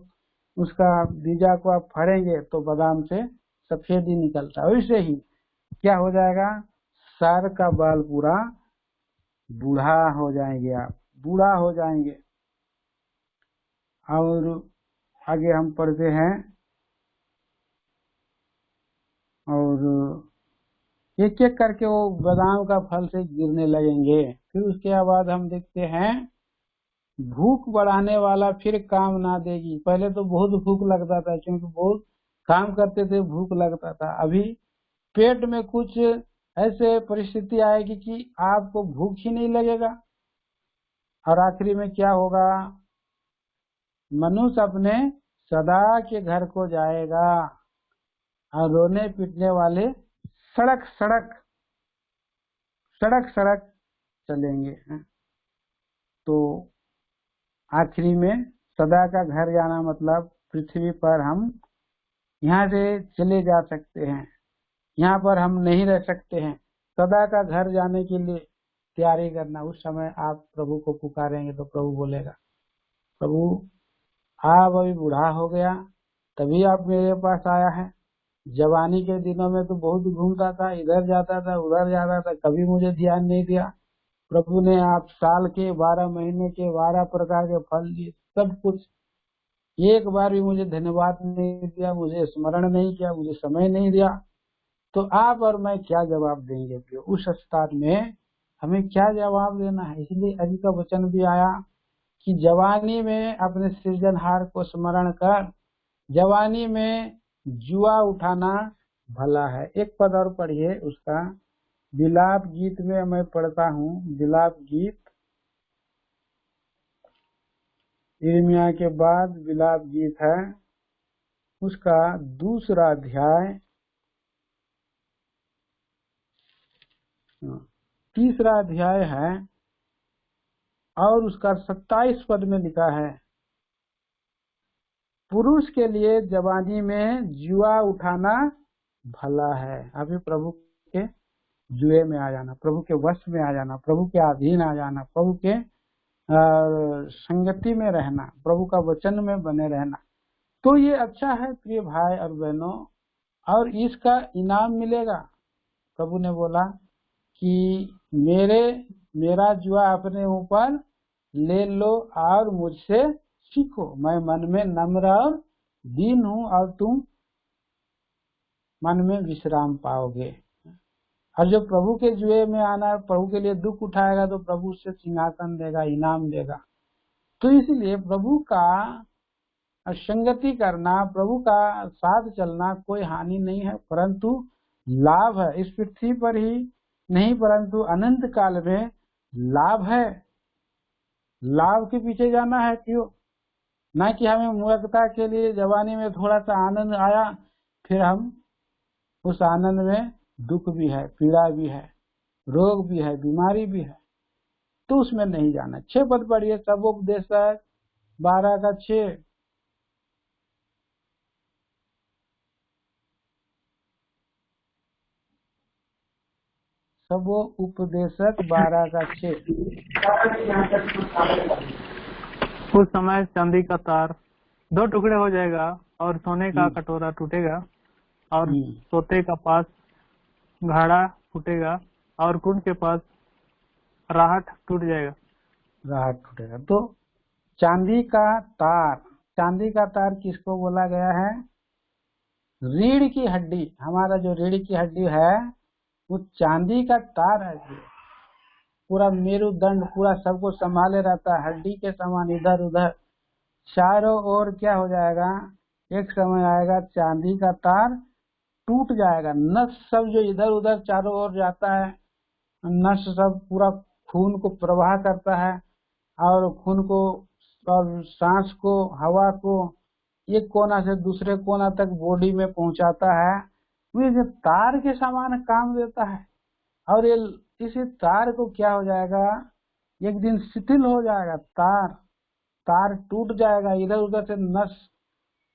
Speaker 1: उसका बीजा को आप फाड़ेंगे तो बादाम से सफेद ही निकलता है। वैसे ही क्या हो जाएगा, सर का बाल पूरा बूढ़ा हो जाएंगे, आप बूढ़ा हो जाएंगे। और आगे हम पढ़ते हैं और एक एक करके वो बादाम का फल से गिरने लगेंगे। फिर उसके बाद हम देखते हैं, भूख बढ़ाने वाला फिर काम ना देगी। पहले तो बहुत भूख लगता था, क्योंकि बहुत काम करते थे, भूख लगता था। अभी पेट में कुछ ऐसे परिस्थिति आएगी कि आपको भूख ही नहीं लगेगा। और आखिरी में क्या होगा, मनुष्य अपने सदा के घर को जाएगा और रोने पीटने वाले सड़क सड़क चलेंगे। तो आखिरी में सदा का घर जाना मतलब पृथ्वी पर हम यहाँ से चले जा सकते हैं, यहाँ पर हम नहीं रह सकते हैं। सदा का घर जाने के लिए तैयारी करना। उस समय आप प्रभु को पुकारेंगे तो प्रभु बोलेगा, प्रभु आप अभी बूढ़ा हो गया तभी आप मेरे पास आया है। जवानी के दिनों में तो बहुत घूमता था, इधर जाता था उधर जाता था, कभी मुझे ध्यान नहीं दिया। प्रभु ने आप साल के 12 महीने के 12 प्रकार के फल दिए, सब कुछ, एक बार भी मुझे धन्यवाद नहीं दिया, मुझे स्मरण नहीं किया, मुझे समय नहीं दिया। तो आप और मैं क्या जवाब देंगे? उस स्थान में हमें क्या जवाब देना है? इसलिए अभी का वचन भी आया कि जवानी में अपने सृजनहार को स्मरण कर, जवानी में जुआ उठाना भला है। एक पद और पढ़िए उसका, विलाप गीत में मैं पढ़ता हूँ। विलाप गीत, यिर्मयाह के बाद विलाप गीत है, उसका 2 अध्याय 3 अध्याय है और उसका 27 पद में लिखा है, पुरुष के लिए जवानी में जुआ उठाना भला है। अभी प्रभु के जुए में आ जाना, प्रभु के वश में आ जाना, प्रभु के अधीन आ जाना, प्रभु के संगति में रहना, प्रभु का वचन में बने रहना, तो ये अच्छा है प्रिय भाई और बहनों। और इसका इनाम मिलेगा। प्रभु ने बोला कि मेरा जुआ अपने ऊपर ले लो और मुझसे सीखो, मैं मन में नम्र और दीन हूँ और तुम मन में विश्राम पाओगे। और जो प्रभु के जुए में आना, प्रभु के लिए दुख उठाएगा तो प्रभु उससे सिंहासन देगा, इनाम देगा। तो इसलिए प्रभु का संगति करना, प्रभु का साथ चलना कोई हानि नहीं है, परंतु लाभ है। इस पृथ्वी पर ही नहीं परंतु अनंत काल में लाभ है। लाभ के पीछे जाना है क्यों? ना कि हमें मूर्खता के लिए जवानी में थोड़ा सा आनंद आया, फिर हम उस आनंद में दुख भी है, पीड़ा भी है, रोग भी है, बीमारी भी है, तो उसमें नहीं जाना। 6 पद पढ़िए, सबोपदेश 12 का 6। सबो उपदेशक 12 का 6।
Speaker 4: उस समय चांदी का तार 2 टुकड़े हो जाएगा और सोने का कटोरा टूटेगा और सोते का पास घड़ा फूटेगा और कुंड के पास राहट टूट जाएगा।
Speaker 1: राहट टूटेगा। तो चांदी का तार किसको बोला गया है? रीढ़ की हड्डी। हमारा जो रीढ़ की हड्डी है वो चांदी का तार है। पूरा मेरुदंड पूरा सबको संभाले रहता है, हड्डी के समान इधर उधर चारों ओर क्या हो जाएगा, एक समय आएगा चांदी का तार टूट जाएगा। नस सब जो इधर उधर चारों ओर जाता है, नस सब पूरा खून को प्रवाह करता है और खून को और सांस को, हवा को एक कोना से दूसरे कोना तक बॉडी में पहुंचाता है। ये तार के समान काम देता है। और ये इसी तार को क्या हो जाएगा, एक दिन शिथिल हो जाएगा। तार टूट जाएगा, इधर उधर से नस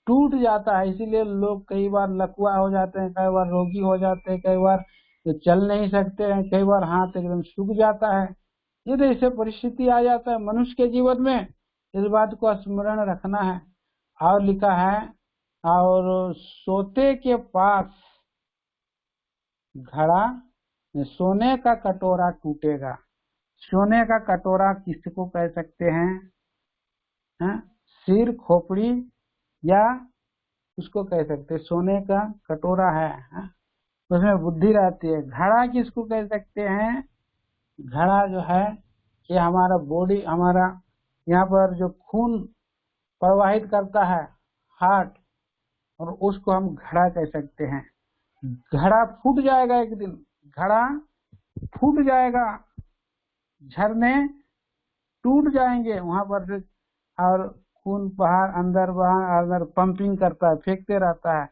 Speaker 1: टूट जाता है। इसीलिए लोग कई बार लकवा हो जाते हैं, कई बार रोगी हो जाते हैं, कई बार चल नहीं सकते हैं, कई बार हाथ एकदम सूख जाता है। ये तो ऐसे परिस्थिति आ जाता है मनुष्य के जीवन में। इस बात को स्मरण रखना है। और लिखा है, और सोते के पास घड़ा, सोने का कटोरा टूटेगा। सोने का कटोरा किसको कह सकते हैं? सिर, खोपड़ी या उसको कह सकते हैं। सोने का कटोरा है, उसमें बुद्धि रहती है। घड़ा किसको कह सकते हैं? घड़ा जो है ये हमारा बॉडी, हमारा यहाँ पर जो खून प्रवाहित करता है, हार्ट, और उसको हम घड़ा कह सकते हैं। घड़ा फूट जाएगा, एक दिन घड़ा फूट जाएगा, झरने टूट जाएंगे वहां पर से, और खून बाहर अंदर पंपिंग करता है, फेंकते रहता है।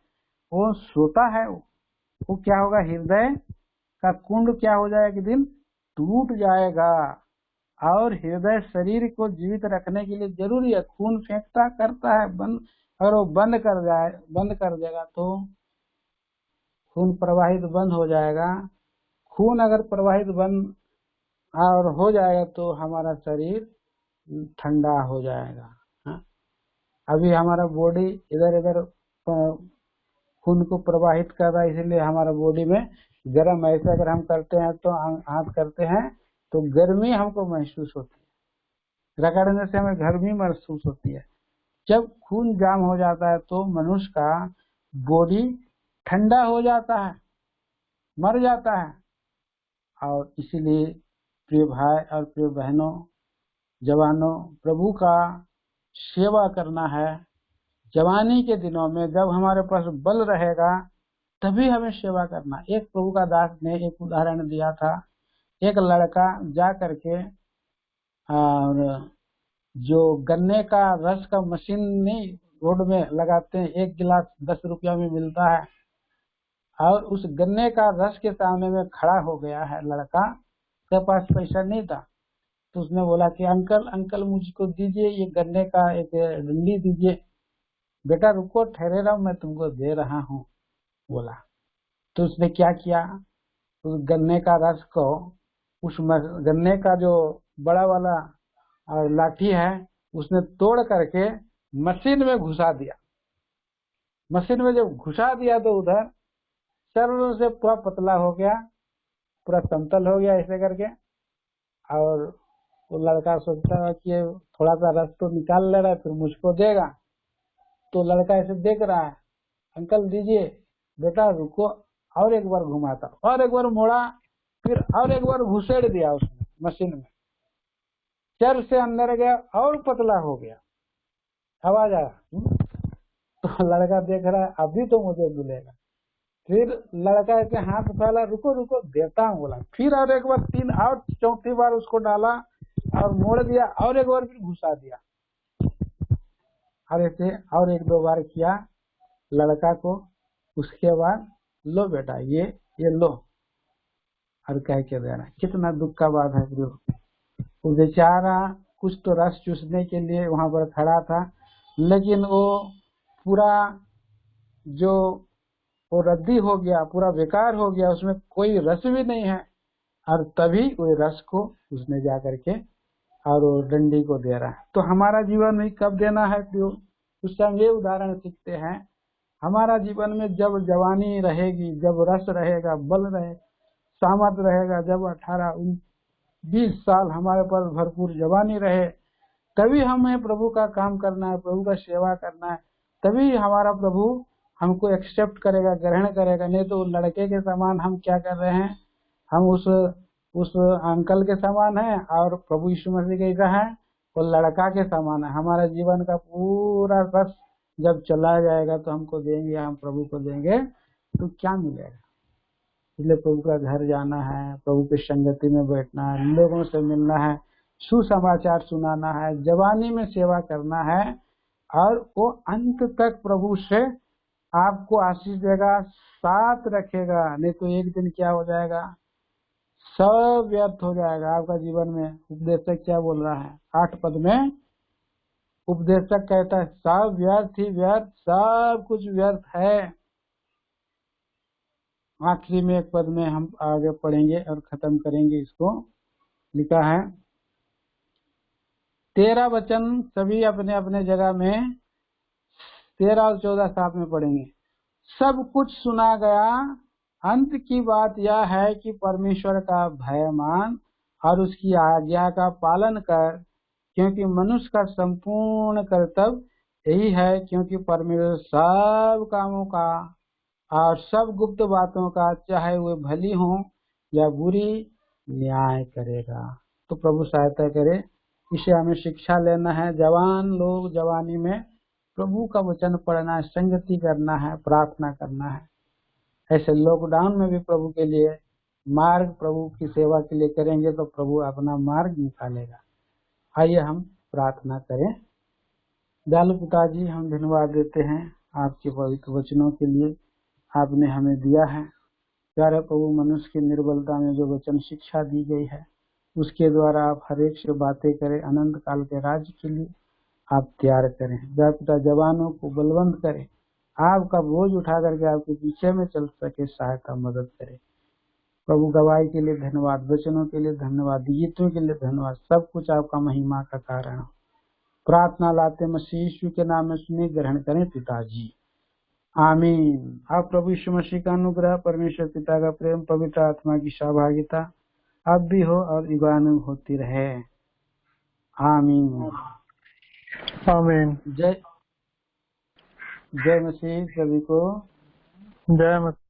Speaker 1: वो सोता है, वो क्या होगा, हृदय का कुंड क्या हो जाएगा, एक दिन टूट जाएगा। और हृदय शरीर को जीवित रखने के लिए जरूरी है, खून फेंकता करता है। अगर वो बंद कर देगा तो खून प्रवाहित बंद हो जाएगा। खून अगर प्रवाहित बंद और हो जाएगा तो हमारा शरीर ठंडा हो जाएगा। अभी हमारा बॉडी इधर इधर खून को प्रवाहित कर रहा है, इसलिए हमारा बॉडी में गर्म। ऐसे अगर हम करते हैं तो हाथ करते हैं तो गर्मी हमको महसूस होती है, रगड़ने से हमें गर्मी महसूस होती है। जब खून जाम हो जाता है तो मनुष्य का बॉडी ठंडा हो जाता है, मर जाता है। और इसीलिए प्रिय भाई और प्रिय बहनों, जवानों, प्रभु का सेवा करना है। जवानी के दिनों में जब हमारे पास बल रहेगा तभी हमें सेवा करना। एक प्रभु का दास ने एक उदाहरण दिया था। एक लड़का जा करके और जो गन्ने का रस का मशीन नहीं रोड में लगाते हैं, 1 गिलास 10 रुपया में मिलता है, और उस गन्ने का रस के सामने में खड़ा हो गया है। लड़का के पास पैसा नहीं था, तो उसने बोला कि अंकल मुझको दीजिए, ये गन्ने का एक डंडी दीजिए। बेटा रुको, ठहरे रहो, मैं तुमको दे रहा हूँ, बोला। तो उसने क्या किया, उस गन्ने का रस को उस गन्ने का जो बड़ा वाला लाठी है उसने तोड़ करके मशीन में घुसा दिया। मशीन में जब घुसा दिया तो उधर सर्व से पूरा पतला हो गया, पूरा समतल हो गया ऐसे करके। और वो लड़का सोचता है कि थोड़ा सा रस तो निकाल ले रहा है, फिर मुझको देगा। तो लड़का ऐसे देख रहा है, अंकल दीजिए। बेटा रुको, और एक बार घुमाता, और एक बार मोड़ा, फिर और एक बार घुसेड़ दिया उसने मशीन में, चर से अंदर गया और पतला हो गया, आवाज आया। तो लड़का देख रहा है अभी तो मुझे मिलेगा। फिर लड़का के हाथ फैला, रुको रुको देता हूँ बोला। फिर और एक बार तीन और चौथी बार उसको डाला और मोड़ दिया और एक बार फिर घुसा दिया। और ऐसे और एक दो बार किया लड़का को। उसके बाद लो बेटा ये लो और कह के देना। कितना दुख का बात है। वो बेचारा कुछ तो रस चूसने के लिए वहां पर खड़ा था, लेकिन वो पूरा जो वो रद्दी हो गया, पूरा बेकार हो गया, उसमें कोई रस भी नहीं है। और तभी वो रस को उसने जा करके और वो डंडी को दे रहा है। तो हमारा जीवन में कब देना है क्यों, उससे हम ये उदाहरण सीखते हैं। हमारा जीवन में जब जवानी रहेगी, जब रस रहेगा, बल रहे, सामर्थ रहेगा, जब 18-20 साल हमारे पास भरपूर जवानी रहे, तभी हमें प्रभु का काम करना है, प्रभु का सेवा करना है। तभी हमारा प्रभु हमको एक्सेप्ट करेगा, ग्रहण करेगा। नहीं तो लड़के के समान हम क्या कर रहे हैं, हम उस अंकल के समान है और प्रभु यीशु मसीह कैसा है, वो लड़का के समान है। हमारा जीवन का पूरा रस जब चला जाएगा तो हमको देंगे, हम प्रभु को देंगे तो क्या मिलेगा। इसलिए प्रभु का घर जाना है, प्रभु की संगति में बैठना है, लोगों से मिलना है, सुसमाचार सुनाना है, जवानी में सेवा करना है। और वो अंत तक प्रभु से आपको आशीष देगा, साथ रखेगा। नहीं तो एक दिन क्या हो जाएगा, सब व्यर्थ हो जाएगा आपका जीवन में। उपदेशक क्या बोल रहा है 8 पद में, उपदेशक कहता है सब व्यर्थ ही व्यर्थ, सब कुछ व्यर्थ है। आखिरी में एक पद में हम आगे पढ़ेंगे और खत्म करेंगे इसको। लिखा है 13 वचन सभी अपने अपने जगह में, 13 और 14 साथ में पढ़ेंगे। सब कुछ सुना गया, अंत की बात यह है कि परमेश्वर का भय मान और उसकी आज्ञा का पालन कर, क्योंकि मनुष्य का संपूर्ण कर्तव्य यही है। क्योंकि परमेश्वर सब कामों का और सब गुप्त बातों का, चाहे वे भली हों या बुरी, न्याय करेगा। तो प्रभु सहायता करे, इसे हमें शिक्षा लेना है। जवान लोग जवानी में प्रभु का वचन पढ़ना है, संगति करना है, प्रार्थना करना है। ऐसे लॉकडाउन में भी प्रभु के लिए मार्ग, प्रभु की सेवा के लिए करेंगे तो प्रभु अपना मार्ग निकालेगा। आइए हम प्रार्थना करें। दयालु पिताजी, हम धन्यवाद देते हैं आपके पवित्र वचनों के लिए, आपने हमें दिया है। प्यारे प्रभु, मनुष्य की निर्बलता में जो वचन शिक्षा दी गई है, उसके द्वारा आप हर एक से बातें करें, अनंत काल के राज्य के लिए आप तैयार करें। दया पिता, जवानों को बलवंत करें, आपका बोझ उठा करके आपके पीछे में चल सके, सहायता मदद करे। प्रभु, गवाही के लिए धन्यवाद, वचनों के लिए धन्यवाद, गीतों के लिए धन्यवाद, सब कुछ आपका महिमा का कारण हो। प्रार्थना लाते मसीह यीशु के नाम में सुने, ग्रहण करें पिताजी, आमीन। आप प्रभु यीशु मसीह का अनुग्रह, परमेश्वर पिता का प्रेम, पवित्र आत्मा की सहभागिता अब भी हो और युगानु होती रहे। आमीन
Speaker 4: आमीन।
Speaker 1: जय मसीह सभी को।
Speaker 4: जय मसीह।